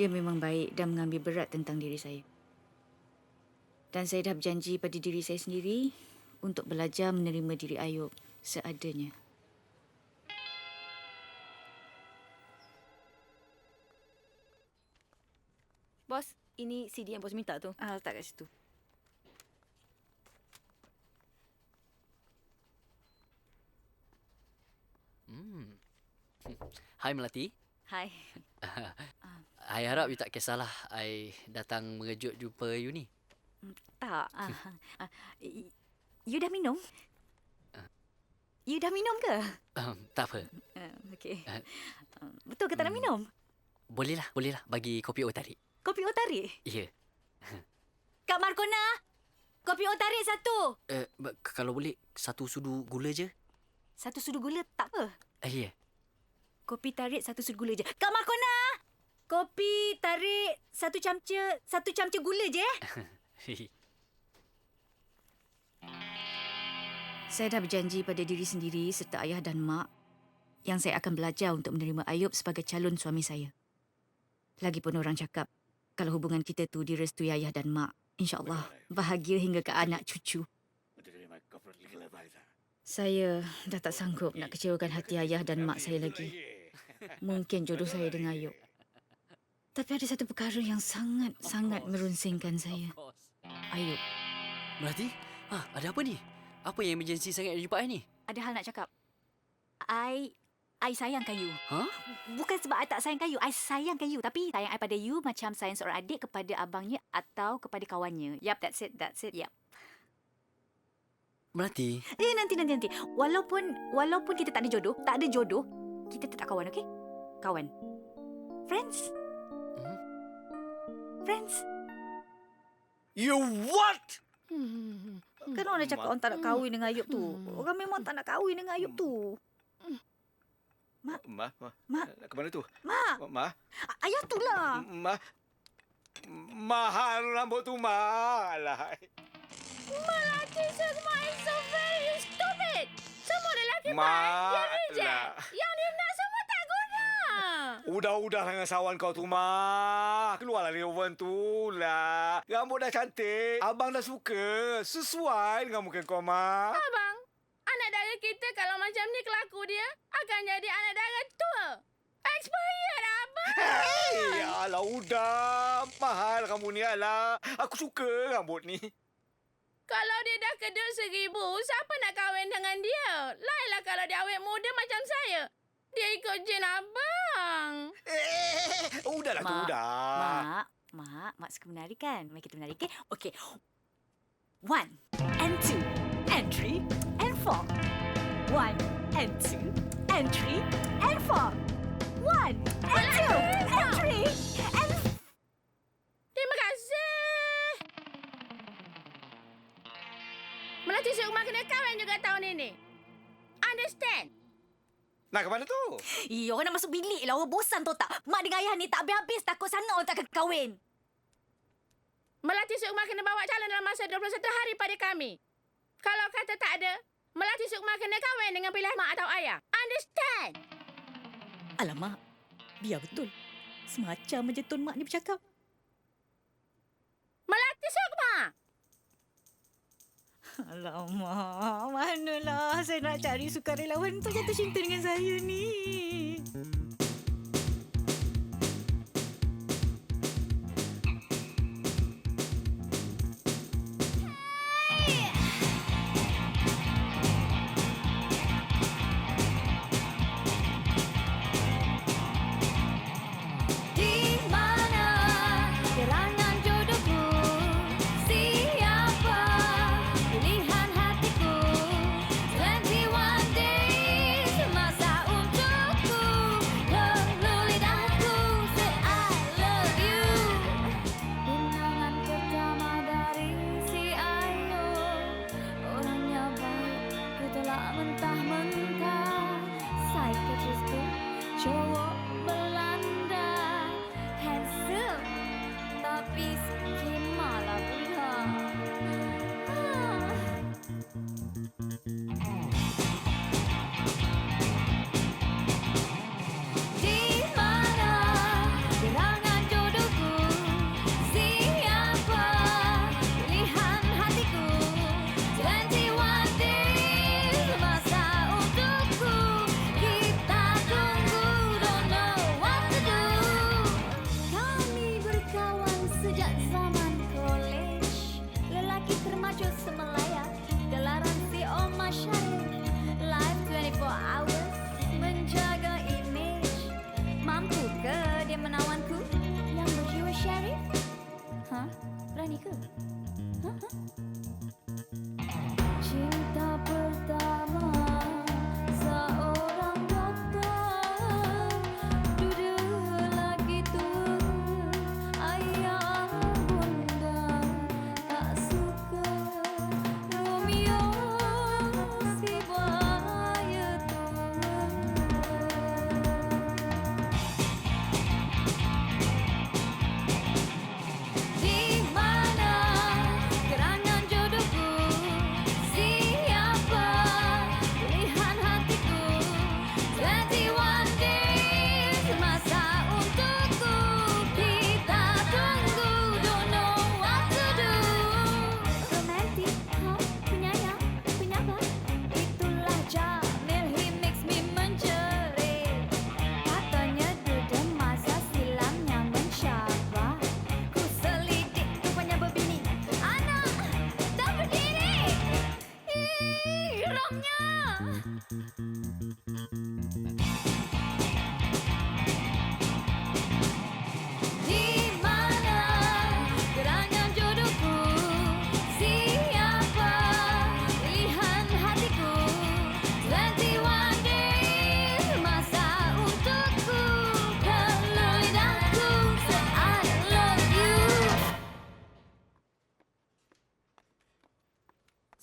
Dia memang baik dan mengambil berat tentang diri saya. Dan saya dah berjanji pada diri saya sendiri untuk belajar menerima diri Ayub seadanya. Bos, ini CD yang bos minta tu. Letak kat situ. Hai Melati. Hai. I harap you tak kisahlah I datang mengejut jumpa you ni. Tak. You dah minum? You dah minum ke? Tak apa. Okey. Betul ke tak nak minum? Bolehlah. Bagi kopi otarik. Kopi otarik? Ya. Kak Markona, kopi otarik satu. Kalau boleh, 1 sudu gula je. 1 sudu gula tak apa. Ya. Kopi tarik 1 sudu gula je. Kak Markona, kopi tarik 1 camca gula je. Saya dah berjanji pada diri sendiri serta ayah dan mak yang saya akan belajar untuk menerima Ayub sebagai calon suami saya. Lagipun orang cakap, kalau hubungan kita tu direstui ayah dan mak, insya-Allah bahagia hingga ke anak cucu. Saya dah tak sanggup nak kecewakan hati ayah dan mak saya lagi. Mungkin jodoh saya dengan Ayub. Tapi ada satu perkara yang sangat merunsingkan saya. Ayub. Melati? Ada apa ni? Apa yang emergency sangat di jumpa I ni? Ada hal nak cakap. I sayangkan you. Bukan sebab I tak sayangkan you. I sayangkan you. Tapi sayang I pada you macam sayang seorang adik kepada abangnya atau kepada kawannya. Yap, that's it. Yap. Melati. Nanti. Walaupun kita tak ada jodoh, kita tetap kawan, okey? Kawan. Friends. Friends. You what? Kan orang dah cakap orang tak nak kahwin dengan Ayub tu. Orang memang tak nak kahwin dengan Ayub tu. Mak. Mak. Ke mana tu? Mak. Mak. Ayah tu lah. Mak. Mahal rambut tu, Mak. Alah. Melati semua is so very stupid. Semua lelaki Mak. baik, dia reject. Yang dia nak semua tak guna. Udah dengan sawan kau tu, Mak. Keluarlah dari oven tu lah. Rambut dah cantik. Abang dah suka. Sesuai dengan muka kau, Mak. Abang, anak dara kita kalau macam ni kelaku dia, akan jadi anak dara tua. Expired, abang. Hei, alah udah. Mahal kamu ni, alah. Aku suka rambut ni. Kalau dia dah kedut 1,000, siapa nak kahwin dengan dia? Lainlah kalau dia awet muda macam saya. Dia ikut jin abang. Udahlah tu, udah. Mak suka menari kan? Mari kita menari, okey? Okey. 1 and 2 and 3 and 4. 1 and 2 and 3 and 4. 1 and 2 and 3 and... Terima kasih. Melati Sukma kena kahwin juga tahun ini. Understand? Nak ke mana tu? Orang nak masuk bilik lah. Orang bosan tahu tak? Mak dengan ayah ni tak habis-habis takut sangat orang tak akan kahwin. Melati Sukma kena bawa calon dalam masa 21 hari pada kami. Kalau kata tak ada, Melati Sukma kena kahwin dengan pilihan mak atau ayah. Understand? Alamak, biar betul. Semacam je Tun Mak ni bercakap. Melati Sukma! Alamak, manalah saya nak cari sukarelawan untuk jatuh cinta dengan saya ni.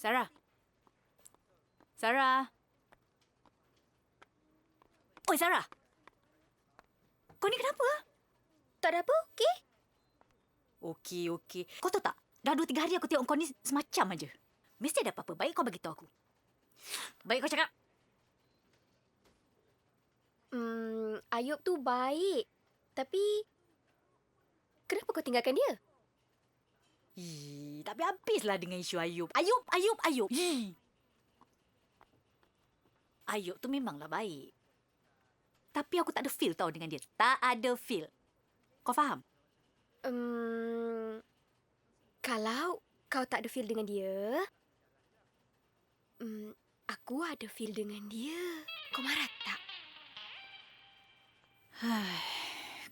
Sarah. Sarah. Oi, Sarah. Kau ni kenapa? Tak ada apa, okey? Okey. Kau tahu tak? Dah 2-3 hari aku tengok kau ni semacam aja. Mesti ada apa-apa. Baik kau bagi tahu aku. Baik kau cakap. Ayub tu baik. Tapi, kenapa kau tinggalkan dia? Tak habis-habislah dengan isu Ayub. Ayub. Ayub tu memanglah baik. Tapi aku tak ada feel tau dengan dia. Tak ada feel. Kau faham? Kalau kau tak ada feel dengan dia, aku ada feel dengan dia. Kau marah tak?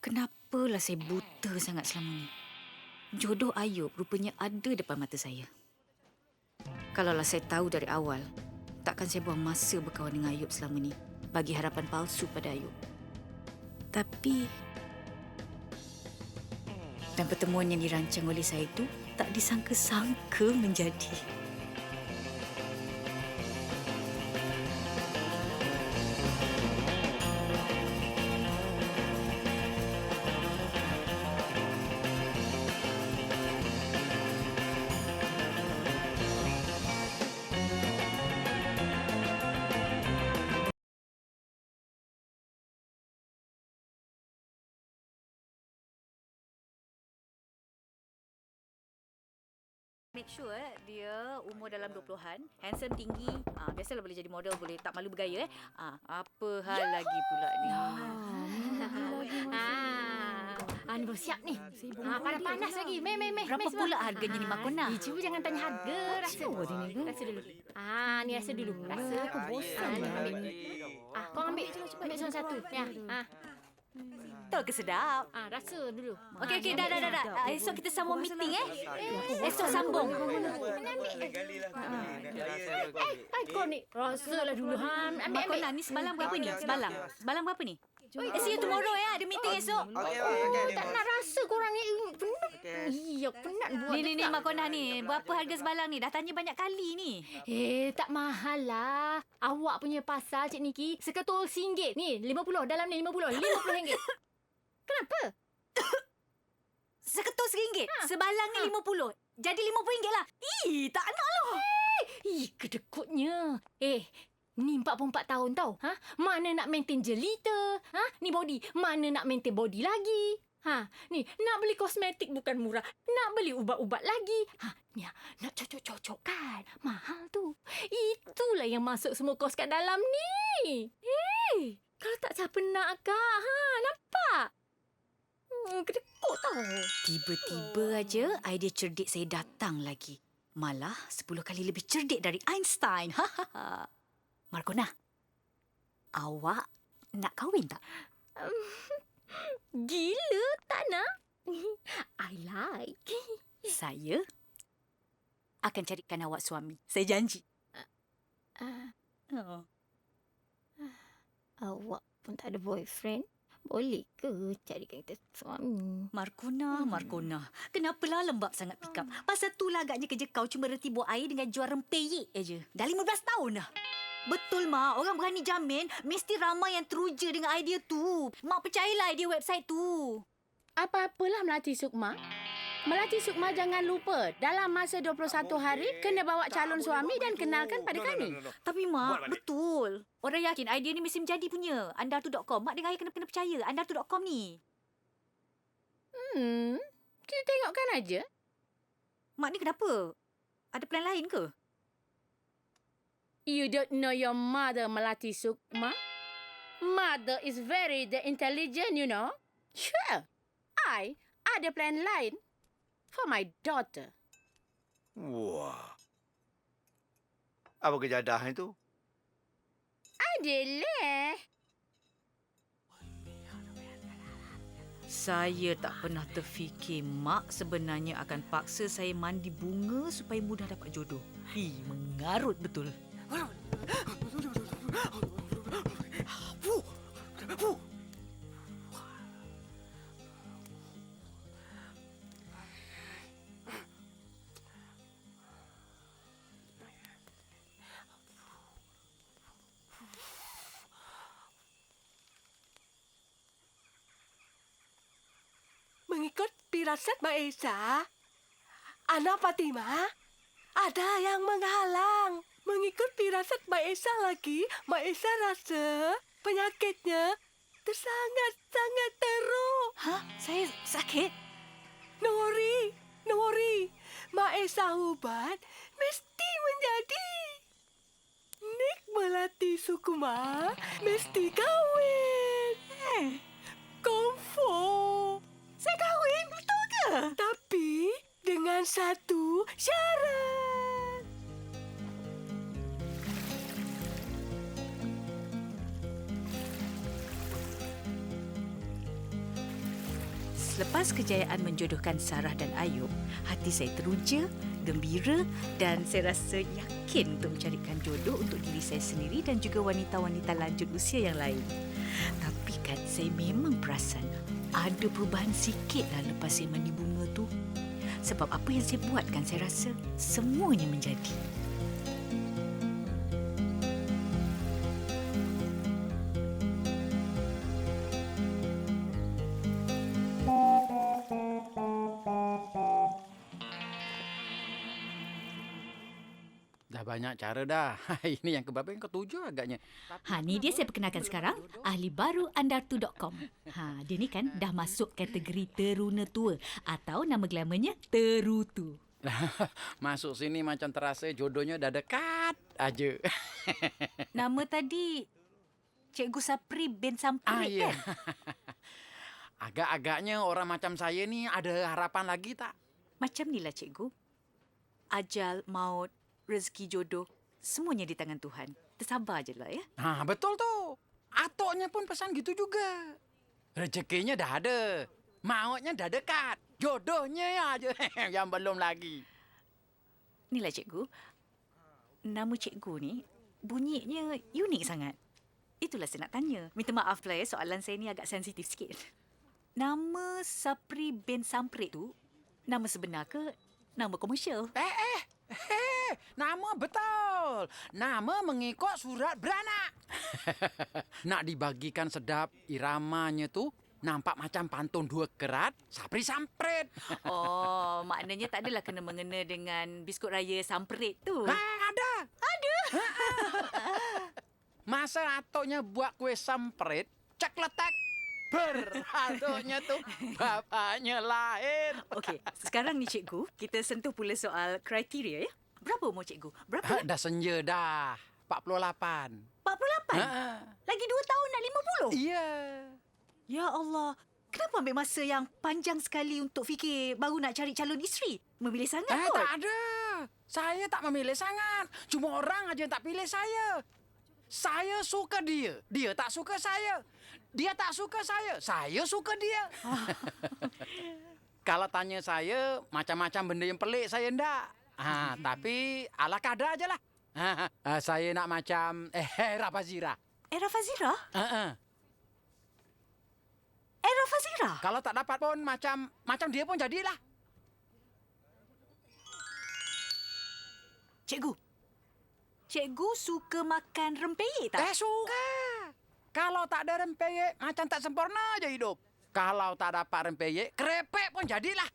Kenapalah saya buta sangat selama ni? Jodoh Ayub rupanya ada depan mata saya. Kalaulah saya tahu dari awal, takkan saya buang masa berkawan dengan Ayub selama ni, bagi harapan palsu pada Ayub. Tapi, dan pertemuan yang dirancang oleh saya itu tak disangka-sangka menjadi. Make sure dia umur dalam 20-an, handsome, tinggi. Biasalah boleh jadi model, boleh tak malu bergaya. Apa hal lagi pula ni? Ni baru siap ni. Panas lagi. Meh. Berapa pula harganya ni, Makona? Cuba jangan tanya harga. Rasa dulu. Ni rasa dulu. Rasa aku bosan. Kau ambil seorang satu. Ya. Betul ke sedap? Rasa dulu. Okey, dah. Esok kita sambung meeting Esok sambung. Kau ni rasalah dulu. Ambil. Makona ni semalam berapa ni? Semalam berapa ni? See you tomorrow ya. Ada meeting esok. Tak nak rasa korang ni. Penat buat. Ni Makona ni. Berapa harga semalam ni? Dah tanya banyak kali ni. Tak mahal lah. Awak punya pasal, Cik Niki, seketul RM1. Ni, 50. Dalam ni RM50. Kenapa? Seketul RM1? Sebalang ni 50. Jadi RM50 lah. Tak nak lah. Kedekutnya. Ni 44 tahun tau. Mana nak maintain jelita? Ni body. Mana nak maintain body lagi? Ni, nak beli kosmetik bukan murah. Nak beli ubat-ubat lagi. Ni, nak cocok-cocok kan? Mahal tu. Itulah yang masuk semua kos kat dalam ni. Kalau tak siapa nak kak? Nampak? Kedekut tau. Tiba-tiba aja idea cerdik saya datang lagi. Malah 10 kali lebih cerdik dari Einstein. Markona, awak nak kahwin tak? Gila, tak nak. I like. Saya akan carikan awak suami. Saya janji. Awak pun tak ada boyfriend. Boleh ke carikan kita suami? Markona. Kenapalah lembab sangat pick up? Pasal itulah agaknya kerja kau cuma reti buat air dengan jual rempeyek aja. Dah 15 tahun dah. Betul, Mak. Orang berani jamin mesti ramai yang teruja dengan idea tu. Mak percayalah idea website tu. Apa-apalah Melati Sukma. Melati Sukma jangan lupa, dalam masa 21 hari, kena bawa calon suami dan kenalkan pada kami. Tapi, Mak, betul. Orang yakin idea ni mesti menjadi punya. Andar2.com. Mak dengan ayah kena percaya. Andar2.com ni. Kita tengokkan aja. Mak ni kenapa? Ada plan lain ke? You don't know your mother, Melati Sukma? Mother is very intelligent, you know. Sure, I ada plan lain for my daughter. Wah. Apa kejadah itu? Adalah. Saya tak pernah terfikir Mak sebenarnya akan paksa saya mandi bunga supaya mudah dapat jodoh. Mengarut betul. mengikut firasat Mak Esa, Ana Fatimah, ada yang menghalang. Mengikut firasat Mak Esa lagi, Mak Esa rasa penyakitnya sangat-sangat teruk. Hah? Saya sakit? No worry. Mak Esa ubat mesti menjadi. Nik Melati Sukma mesti kahwin. Confirm. Saya kahwin, betul ke? Tapi dengan satu syarat. Selepas kejayaan menjodohkan Sarah dan Ayub, hati saya teruja, gembira dan saya rasa yakin untuk mencarikan jodoh untuk diri saya sendiri dan juga wanita-wanita lanjut usia yang lain. Tapi kan saya memang perasan ada perubahan sikit lah lepas saya mandi bunga tu. Sebab apa yang saya buat kan saya rasa semuanya menjadi. Dah banyak cara dah. Ini yang kebab yang ketujuh agaknya. Ni dia saya perkenalkan sekarang, ahli baru andartu.com. Dia ni kan dah masuk kategori teruna tua atau nama glamournya terutu. Masuk sini macam terasa jodohnya dah dekat aja. Nama tadi Cikgu Sapri bin Samprit kan? Agak-agaknya orang macam saya ni ada harapan lagi tak? Macam ni lah cikgu. Ajal, maut, rezeki jodoh, semuanya di tangan Tuhan. Tersabar je lah ya. Betul tu. Atuknya pun pesan gitu juga. Rezekinya dah ada. Mautnya dah dekat. Jodohnya aja yang belum lagi. Inilah cikgu. Nama cikgu ni bunyinya unik sangat. Itulah saya nak tanya. Minta maaf lah ya, soalan saya ni agak sensitif sikit. Nama Sapri bin Samprit tu, nama sebenar ke nama komersial? Nama betul. Nama mengikut surat beranak. Nak dibagikan sedap, iramanya tu nampak macam pantun 2 kerat, Sapri Samprit. Oh, maknanya tak adalah kena-mengena dengan biskut raya Samprit tu. Ada. Masa atuknya buat kuih Samprit, cek letak beratuknya tu bapaknya lahir. Okey, sekarang ni cikgu, kita sentuh pula soal kriteria ya. Berapa umur cikgu? Berapa? Dah senja dah. 48. 48? Lagi 2 tahun nak 50? Ya. Ya Allah. Kenapa ambil masa yang panjang sekali untuk fikir baru nak cari calon isteri? Memilih sangat kot. Tak ada. Saya tak memilih sangat. Cuma orang aja yang tak pilih saya. Saya suka dia. Dia tak suka saya. Dia tak suka saya. Saya suka dia. Kalau tanya saya, macam-macam benda yang pelik saya enggak. Tapi ala kadar je lah. Saya nak macam Era Fazira. Era Fazira? Era Fazira? Kalau tak dapat pun macam dia pun jadilah. Cikgu suka makan rempeyek tak? Suka. Kalau tak ada rempeyek, macam tak sempurna je hidup. Kalau tak dapat rempeyek, krepek pun jadilah.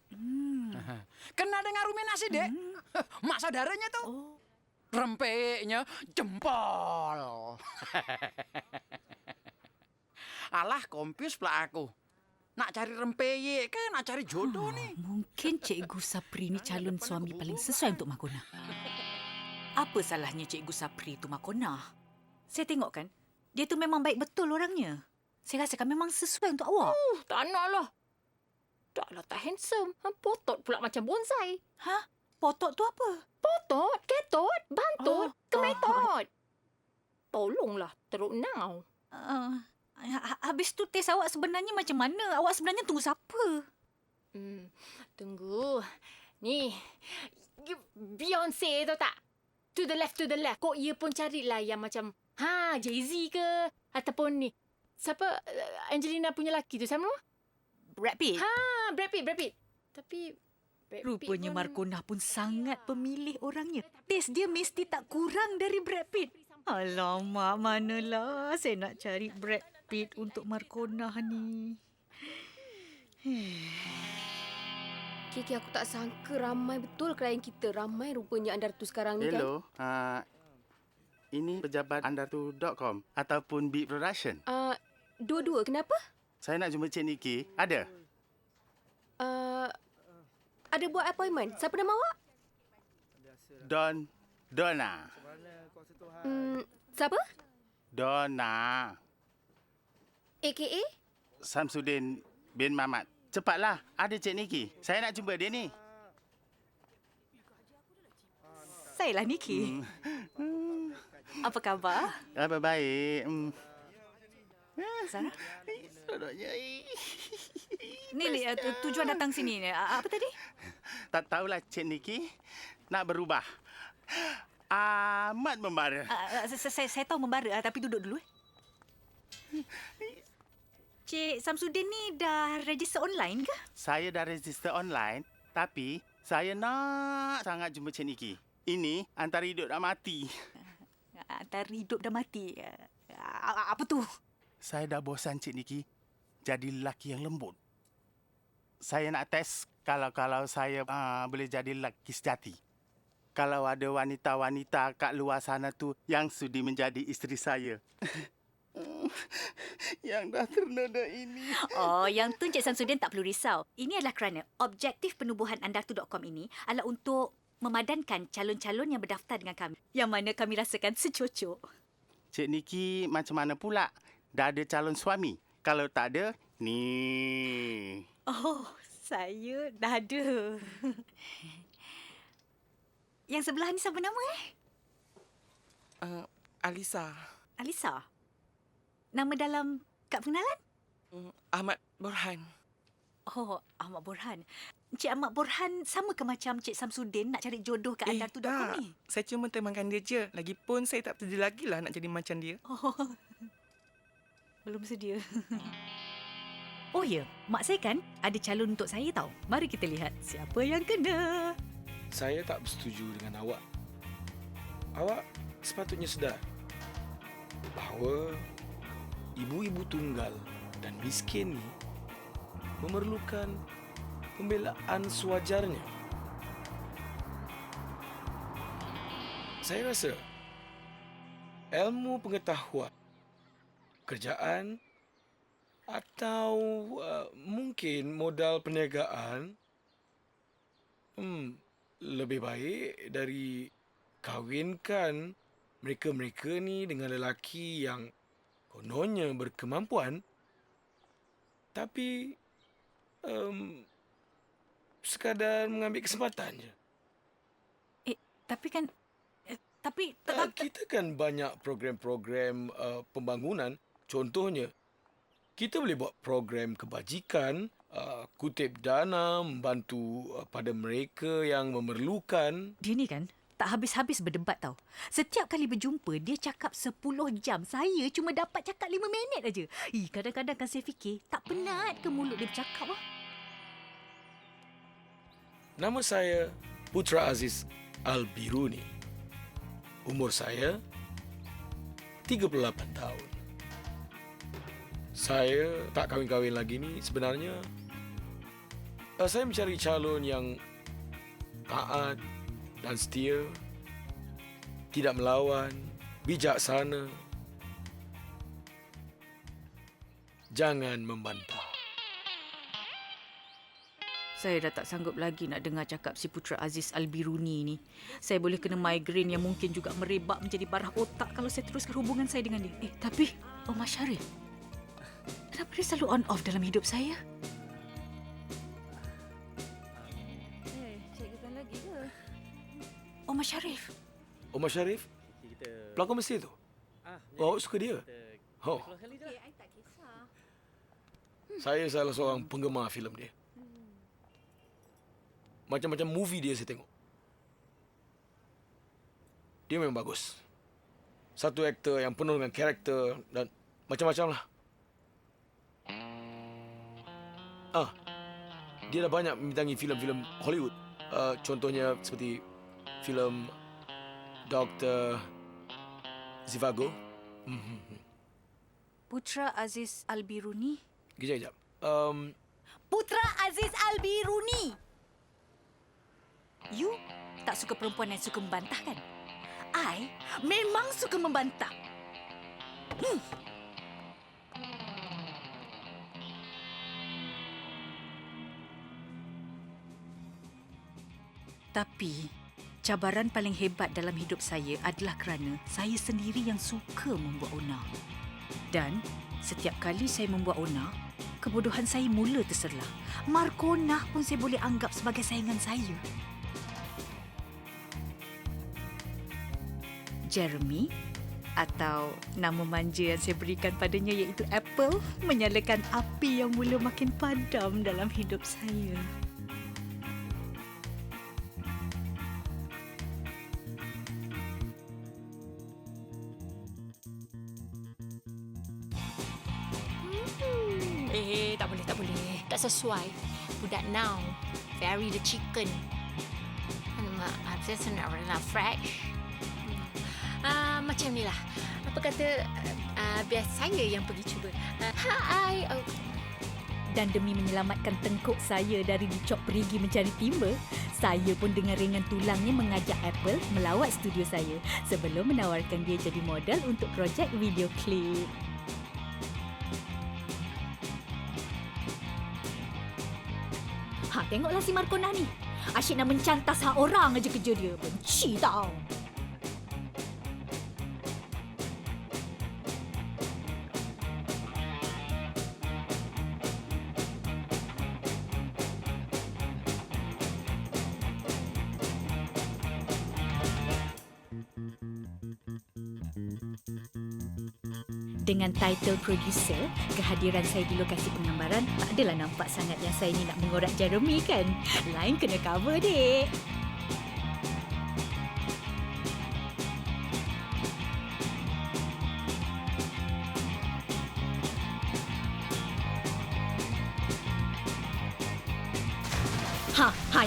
Kena dengar ruminasi, Dek. Mak saudaranya tu. Rempeyeknya jempol. Alah, kompus pula aku. Nak cari rempeyek ke nak cari jodoh ni? Mungkin Cikgu Sapri ni calon suami paling sesuai untuk Mak Konah. Apa salahnya Cikgu Sapri tu Mak Konah? Saya tengok kan, dia tu memang baik betul orangnya. Saya rasakan memang sesuai untuk awak. Tak nak lah. Taklah tak handsome. Potot pula macam bonsai. Potot tu apa? Potot, ketot, bantut, kemetot. Tolonglah, teruk now. Habis tu tes awak sebenarnya macam mana? Awak sebenarnya tunggu siapa? Tunggu. Ni, Beyonce tu tak? To the left. Kok ia pun carilah yang macam, Jay-Z ke? Ataupun ni, siapa Angelina punya lelaki tu? Siapa nama? Brad Pitt. Brad Pitt. Tapi Brad rupanya Pitt Mak Konah pun sangat pemilih orangnya. Tes dia mesti tak kurang dari Brad Pitt. Alamak, manalah saya nak cari Brad Pitt untuk Mak Konah ni. Kiki, aku tak sangka ramai betul klien kita. Ramai rupanya Andartu sekarang ni kan. Hello, ini pejabat Andartu.com ataupun Big Production. Dua-dua, kenapa? Saya nak jumpa Cik Niki. Ada? Ada buat appointment. Siapa nama awak? Donna. Siapa? Donna. AKA? Samsudin bin Mamat. Cepatlah, ada Cik Niki. Saya nak jumpa dia ni. Sayalah Niki. Apa khabar? Apa baik. Sarah? Seronoknya. Ni tujuan datang sini ni. Apa tadi? Tak tahulah Cik Niki nak berubah. Amat membara. Saya tahu membara, tapi duduk dulu. Cik Samsudin ni dah register online ke? Saya dah register online, tapi saya nak sangat jumpa Cik Niki. Ini antara hidup dan mati. Antara hidup dan mati? Apa tu? Saya dah bosan Cik Niki jadi lelaki yang lembut. Saya nak test kalau saya boleh jadi lelaki sejati. Kalau ada wanita-wanita kat luar sana tu yang sudi menjadi isteri saya. Yang dah ternoda ini. Oh, yang tu Encik Samsudin tak perlu risau. Ini adalah kerana objektif penubuhan Andartu.com ini adalah untuk memadankan calon-calon yang berdaftar dengan kami. Yang mana kami rasakan secocok. Cik Niki macam mana pula? Dah ada calon suami? Kalau tak ada, ni. Oh, saya dah ada. Yang sebelah ni siapa nama Alisa. Alisa? Nama dalam kad pengenalan? Ahmad Borhan. Oh, Ahmad Borhan. Encik Ahmad Borhan sama ke macam Cik Samsudin nak cari jodoh kat Andartu.com ni? Saya cuma temankan dia je. Lagipun saya tak sedia lagi lah nak jadi macam dia. Oh, belum sedia. Oh ya, mak saya kan ada calon untuk saya tahu. Mari kita lihat siapa yang kena. Saya tak bersetuju dengan awak. Awak sepatutnya sedar bahawa ibu-ibu tunggal dan miskin ni memerlukan pembelaan sewajarnya. Saya rasa ilmu pengetahuan, kerjaan atau mungkin modal perniagaan lebih baik dari kahwinkan mereka-mereka ni dengan lelaki yang kononnya berkemampuan tapi sekadar mengambil kesempatan je. Tapi kan kita kan banyak program-program pembangunan. Contohnya kita boleh buat program kebajikan, kutip dana, membantu pada mereka yang memerlukan. Dia ni kan tak habis-habis berdebat tau. Setiap kali berjumpa, dia cakap 10 jam. Saya cuma dapat cakap 5 minit aja. Kadang-kadang kan saya fikir, tak penat ke mulut dia bercakap? Nama saya Putra Aziz Al-Biruni. Umur saya 38 tahun. Saya tak kahwin-kahwin lagi ni sebenarnya. Saya mencari calon yang taat dan setia, tidak melawan, bijaksana, jangan membantah. Saya dah tak sanggup lagi nak dengar cakap si Putra Aziz Al-Biruni ni. Saya boleh kena migraine yang mungkin juga merebak menjadi barah otak kalau saya teruskan hubungan saya dengan dia. Tapi Omar Sharif, kenapa dia selalu on off dalam hidup saya? Cikgukan lagi ke? Omar Sharif. Omar Sharif? Pelakon Mesir tu? Awak suka dia? Oh. Saya salah seorang penggemar filem dia. Macam-macam movie dia saya tengok. Dia memang bagus. Satu aktor yang penuh dengan karakter dan macam-macam lah. Dia dah banyak membintangi filem-filem Hollywood. Contohnya seperti filem Dr. Zhivago. Putra Aziz Al-Biruni? Kejap. Putra Aziz Al-Biruni. You tak suka perempuan yang suka membantah kan? I memang suka membantah. Tapi, cabaran paling hebat dalam hidup saya adalah kerana saya sendiri yang suka membuat onar. Dan setiap kali saya membuat onar, kebodohan saya mula terserlah. Markona pun saya boleh anggap sebagai saingan saya. Jeremy, atau nama manja yang saya berikan padanya iaitu Apple, menyalakan api yang mula makin padam dalam hidup saya. Tak boleh. Tak sesuai. Budak now. Very the chicken. Alamak, saya nak rela fresh. Macam ni lah. Apa kata, biar saya yang pergi cuba. Hai. Oh. Dan demi menyelamatkan tengkuk saya dari dicop perigi mencari timba, saya pun dengan ringan tulangnya mengajak Apple melawat studio saya sebelum menawarkan dia jadi model untuk projek video klip. Tengoklah si Markona ni. Asyik nak mencantas hak orang aja kerja dia. Benci tau. Dengan title producer, kehadiran saya di lokasi penggambaran tak adalah nampak sangat yang saya ni nak mengorak Jeremy kan. Lain kena cover, dek.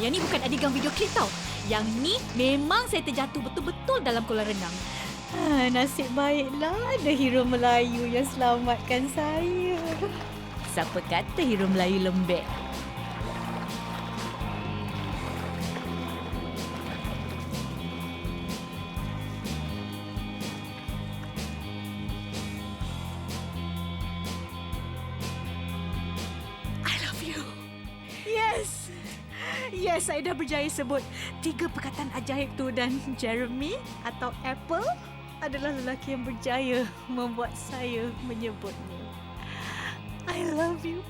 Yang ni bukan adegan video klip tau. Yang ni memang saya terjatuh betul-betul dalam kolam renang. Nasib baiklah ada hero Melayu yang selamatkan saya. Siapa kata hero Melayu lembek? I love you. Yes, saya dah berjaya sebut 3 perkataan ajaib tu dan Jeremy atau Apple adalah lelaki yang berjaya membuat saya menyebutnya. I love you.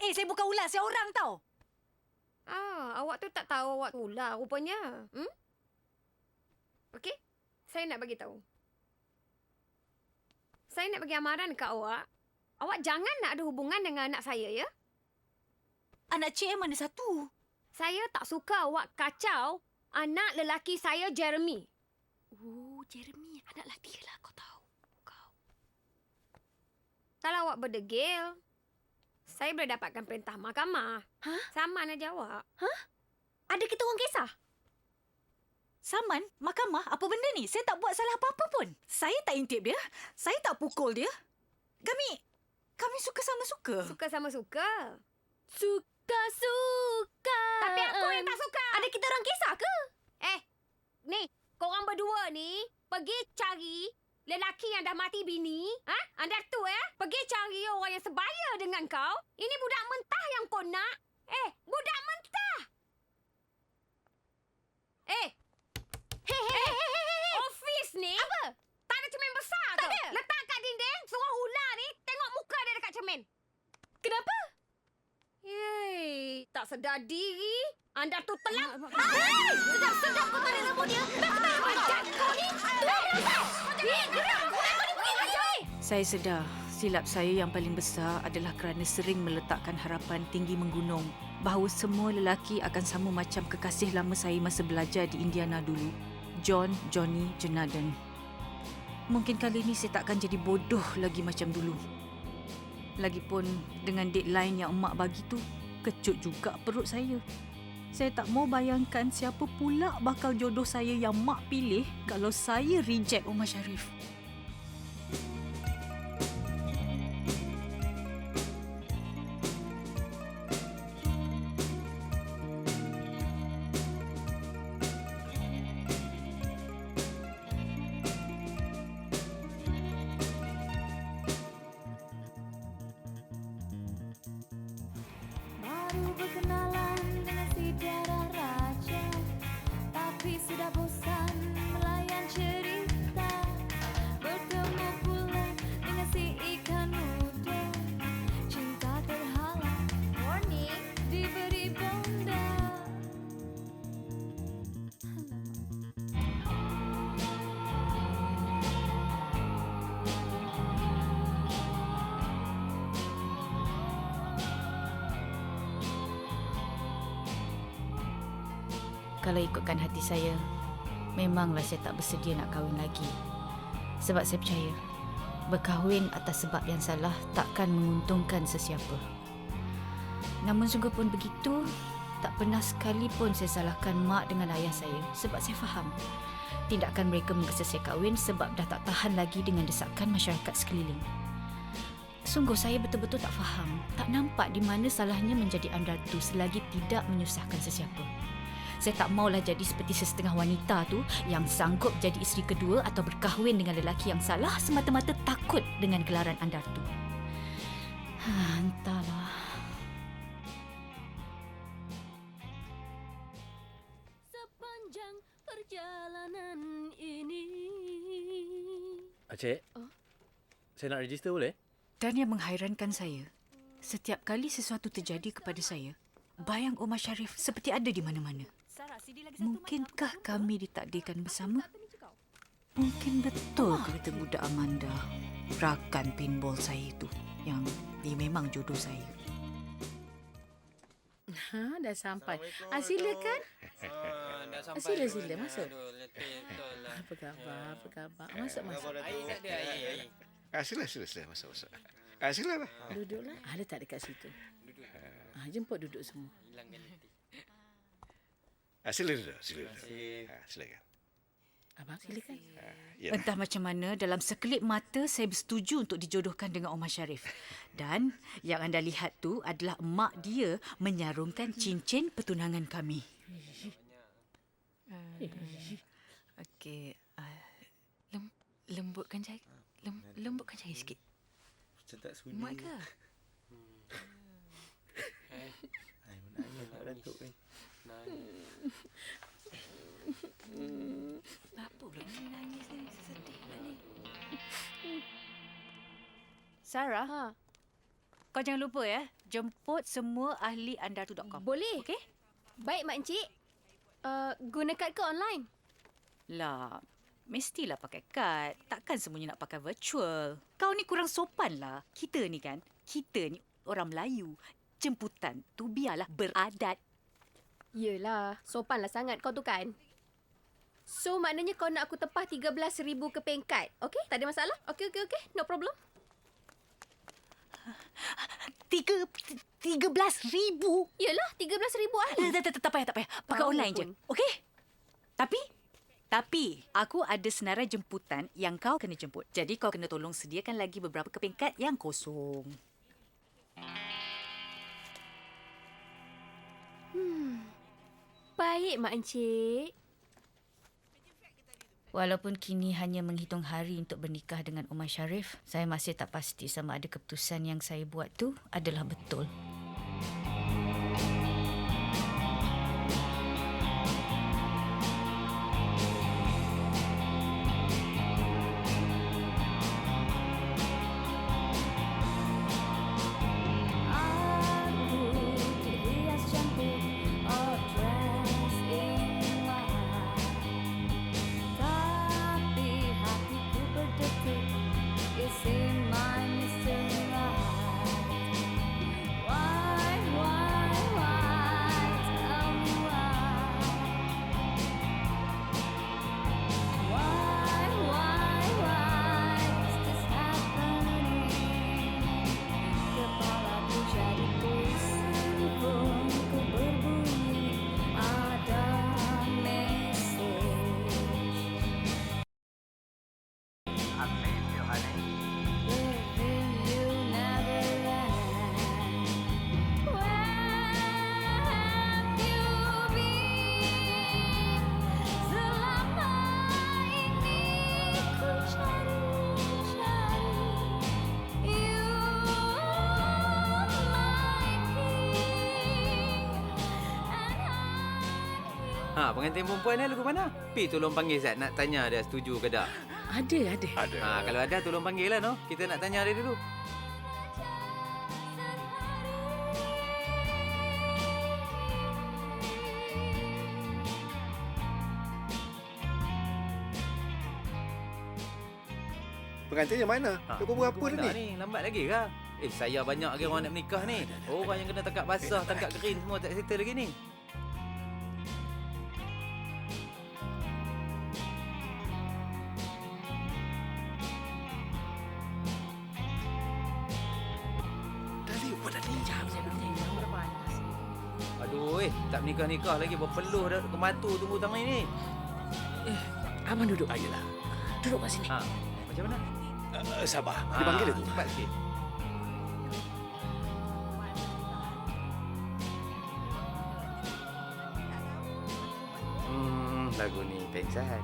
Saya bukan ular, saya orang tau. Awak tu tak tahu awak tu ular rupanya. Okey, saya nak bagi tahu. Saya nak bagi amaran dekat awak. Awak jangan nak ada hubungan dengan anak saya, ya? Anak cik mana satu? Saya tak suka awak kacau anak lelaki saya, Jeremy. Oh, Jeremy, anak lelaki lah kau tahu. Kalau awak berdegil, saya boleh dapatkan perintah mahkamah. Saman aja awak. Ada kita orang kisah. Saman? Mahkamah? Apa benda ni? Saya tak buat salah apa-apa pun. Saya tak intip dia. Saya tak pukul dia. Kami suka sama suka. Suka sama suka? Suka-suka. Tapi aku yang tak suka. Ada kita orang kisah ke? Ni, korang berdua ni pergi cari lelaki yang dah mati bini. Anda tu pergi cari orang yang sebaya dengan kau. Ini budak mentah yang kau nak. Budak mentah. Hei. sedar diri. Anda tu telah. Hei! Sedap-sedap kau tarik rambut dia. Macam kau ni. Saya sedar silap saya yang paling besar adalah kerana sering meletakkan harapan tinggi menggunung bahawa semua lelaki akan sama macam kekasih lama saya masa belajar di Indiana dulu, John Johnny Jonathan. Mungkin kali ini saya tak akan jadi bodoh lagi macam dulu. Lagipun dengan deadline yang emak bagi tu, kecut juga perut saya. Saya tak mau bayangkan siapa pula bakal jodoh saya yang mak pilih kalau saya reject Omar Sharif. Baru berkenalan dengan si darah raja, tapi sudah bosan melayan cerita. Bertemu pula dengan si ikan muda, cinta terhalang, warning, diberi bonda. Kalau ikutkan hati saya, memanglah saya tak bersedia nak kahwin lagi. Sebab saya percaya, berkahwin atas sebab yang salah takkan menguntungkan sesiapa. Namun sungguh pun begitu, tak pernah sekalipun saya salahkan mak dengan ayah saya sebab saya faham tindakan mereka mengesa saya kahwin sebab dah tak tahan lagi dengan desakan masyarakat sekeliling. Sungguh saya betul-betul tak faham, tak nampak di mana salahnya menjadi andatu selagi tidak menyusahkan sesiapa. Saya tak maulah jadi seperti sesetengah wanita tu yang sanggup jadi isteri kedua atau berkahwin dengan lelaki yang salah semata-mata takut dengan gelaran andatu. Entahlah. Sepanjang perjalanan ini. Acik, saya nak register boleh? Dan yang menghairankan saya, setiap kali sesuatu terjadi kepada saya, bayang Omar Sharif seperti ada di mana-mana. Mungkinkah kami ditakdirkan bersama? Mungkin betul kata budak Amanda, rakan pinball saya itu, yang dia memang jodoh saya. Dah sampai. Silakan. Dah sampai. Sila masuk. Apa khabar? Masuk. Air tak ada, air. Sila masuk. Silalah. Duduklah. Letak dekat situ. Jemput duduk semua. Sila duduk. Silakan. Abang silakan. Entah macam mana, dalam sekelip mata saya bersetuju untuk dijodohkan dengan Omar Sharif. Dan yang anda lihat tu adalah mak dia menyarungkan cincin pertunangan kami. Okey. Lembutkan jari sikit. Tak sunyi. Mak ke? Datuk ni. Apa pula ni nangis ni? Sedih pula ni. Sarah, kau jangan lupa jemput semua ahli andatu.com. Boleh. Okey? Baik, Mak Encik. Guna kad ke online? Lah, mestilah pakai kad. Takkan semuanya nak pakai virtual. Kau ni kurang sopan lah. Kita ni orang Melayu. Jemputan tu biarlah beradat. Yelah, sopanlah sangat kau tu kan. So, maknanya kau nak aku tepah 13,000 keping kad. Okey? Tak ada masalah? Okey. No problem. 13,000? Yelah, 13,000 Tak payah. Pakai online je. Okey? Tapi, aku ada senarai jemputan yang kau kena jemput. Jadi, kau kena tolong sediakan lagi beberapa keping kad yang kosong. Baik, Mak Encik. Walaupun kini hanya menghitung hari untuk bernikah dengan Omar Sharif, saya masih tak pasti sama ada keputusan yang saya buat tu adalah betul. Aku terhias cantik pengantin perempuan ni lagu mana? Pi tolong panggil Zat nak tanya dia setuju ke tak. Ada. Kalau ada tolong panggil lah, no. Kita nak tanya dia dulu. Pengantinnya mana? Pukul berapa dah Ni ni? lambat lagi ke? Saya banyak lagi orang nak menikah ni. Orang yang kena tangkap basah, tangkap kering semua tak settle lagi ni. Aduh, tak menikah-nikah lagi berpeluh dah kematu tunggu tangan ni. Abang duduk. Ayolah. Duduk kat sini. Macam mana? Sabar. Dipanggil dia tu. Cepat sikit. Lagu ni pengsan.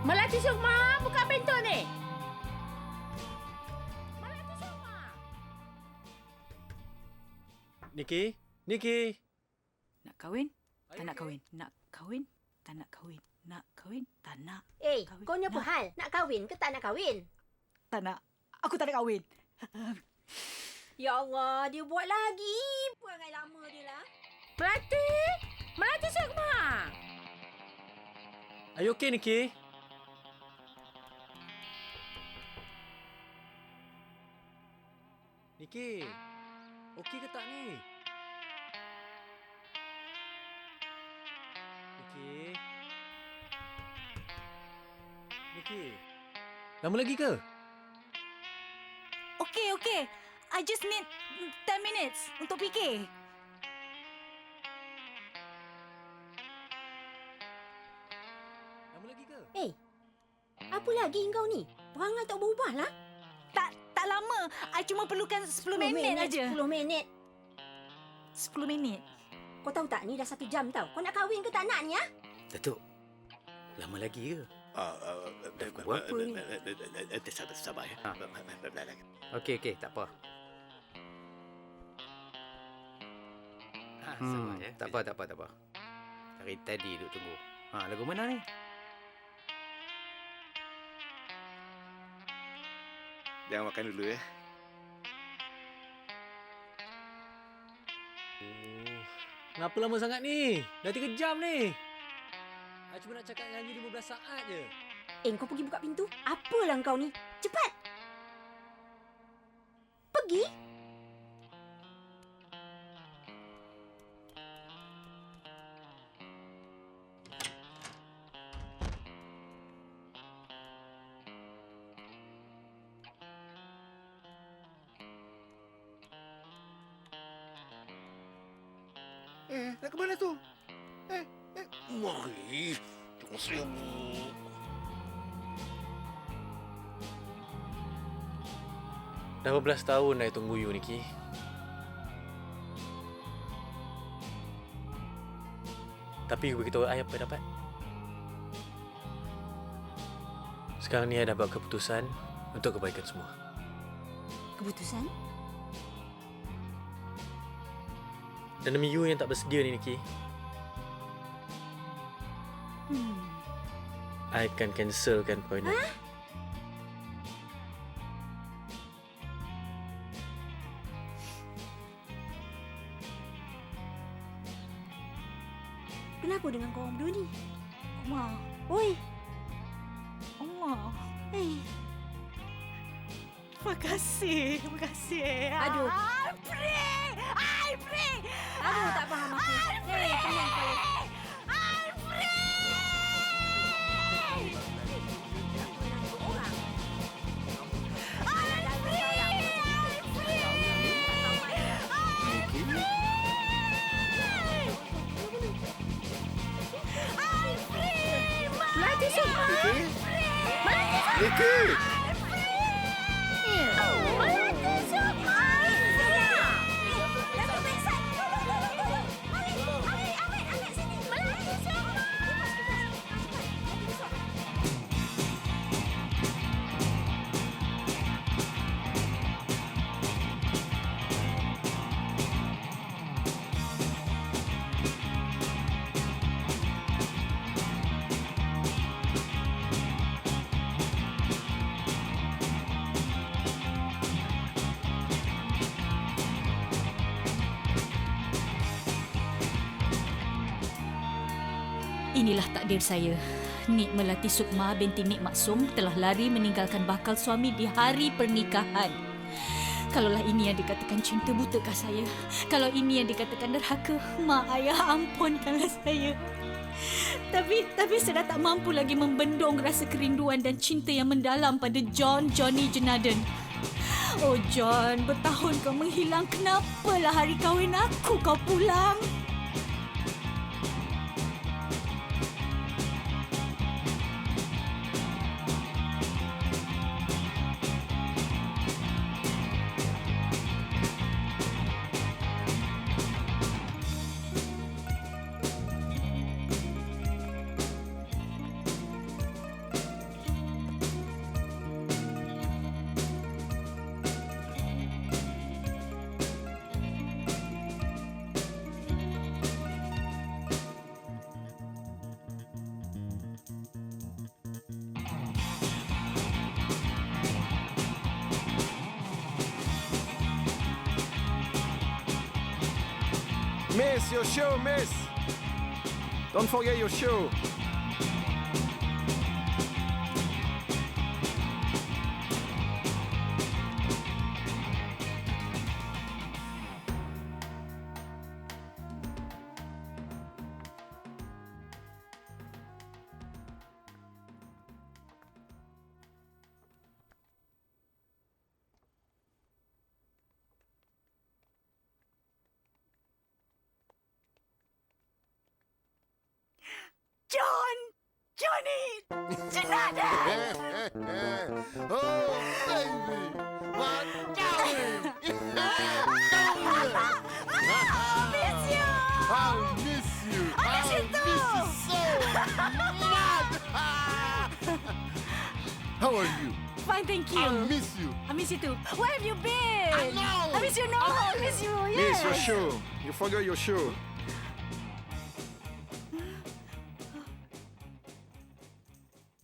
Melati Sukma, buka pintu ni. Niki? Nak kahwin? Tak nak kahwin. Nak kahwin? Tak nak kahwin. Nak kahwin? Tak nak. Kau ni apa hal? Nak kahwin ke tak nak kahwin? Tak nak. Aku tak nak kahwin. Ya Allah, dia buat lagi. Perangai lama dia lah. Melati Sukma. Are you okay, Niki? Niki, okey ke tak ni? Niki, lama lagi ke? Okay. I just need 10 minutes untuk fikir. Lama lagi ke? Apa lagi kau ni? Perangai tak berubah lah. Tak lama. I cuma perlukan 10 minit aja. 10 minit. 10 minit. Kau tahu tak, ni dah 1 jam tau. Kau nak kahwin ke tak nak ni, ya? Datuk, lama lagi ke? Berapa ni? Sabar ya. Okey, tak apa. Sabar ya. Tak apa. Dari tadi duduk tunggu. Lagu mana ni? Jangan makan dulu ya. Kenapa lama sangat ni? Dah 3 jam ni. I cuma nak cakap nyanyi 15 saat je. Kau pergi buka pintu. Apalah kau ni? Cepat. Pergi. Nak ke mana tu? Mari. Tunggu sini. Dah berbelas tahun dah tunggu you, Niki. Tapi you beritahu I apa dapat. Sekarang ni I dah buat keputusan untuk kebaikan semua. Keputusan? Dan demi you yang tak bersedia ni, Niki, I akan cancelkan perkahwinan. Kenapa dengan korang berdua ni? Oma. Oi. Oma. Terima kasih. Aduh. I pray. Aduh, tak faham aku. Tenang kau. Niki! Inilah takdir saya. Nik Melati Sukma binti Nik Maksum telah lari meninggalkan bakal suami di hari pernikahan. Kalaulah ini yang dikatakan cinta, butakah saya? Kalau ini yang dikatakan derhaka, mak ayah ampunkanlah saya. Tapi saya dah tak mampu lagi membendung rasa kerinduan dan cinta yang mendalam pada John Johnny Jenaden. Oh John, bertahun kau menghilang. Kenapalah hari kahwin aku kau pulang? Miss, your shoe, miss. Don't forget your shoe. Johnny! Jenaden! Oh, baby! My darling! I miss you! I miss you! I miss you too! so much! How are you? Fine, thank you. I miss you. I miss you too. Where have you been? I know. I miss you, no. I miss you, yes. Miss, your shoe. You forgot your shoe.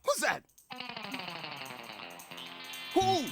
Who's that? Who?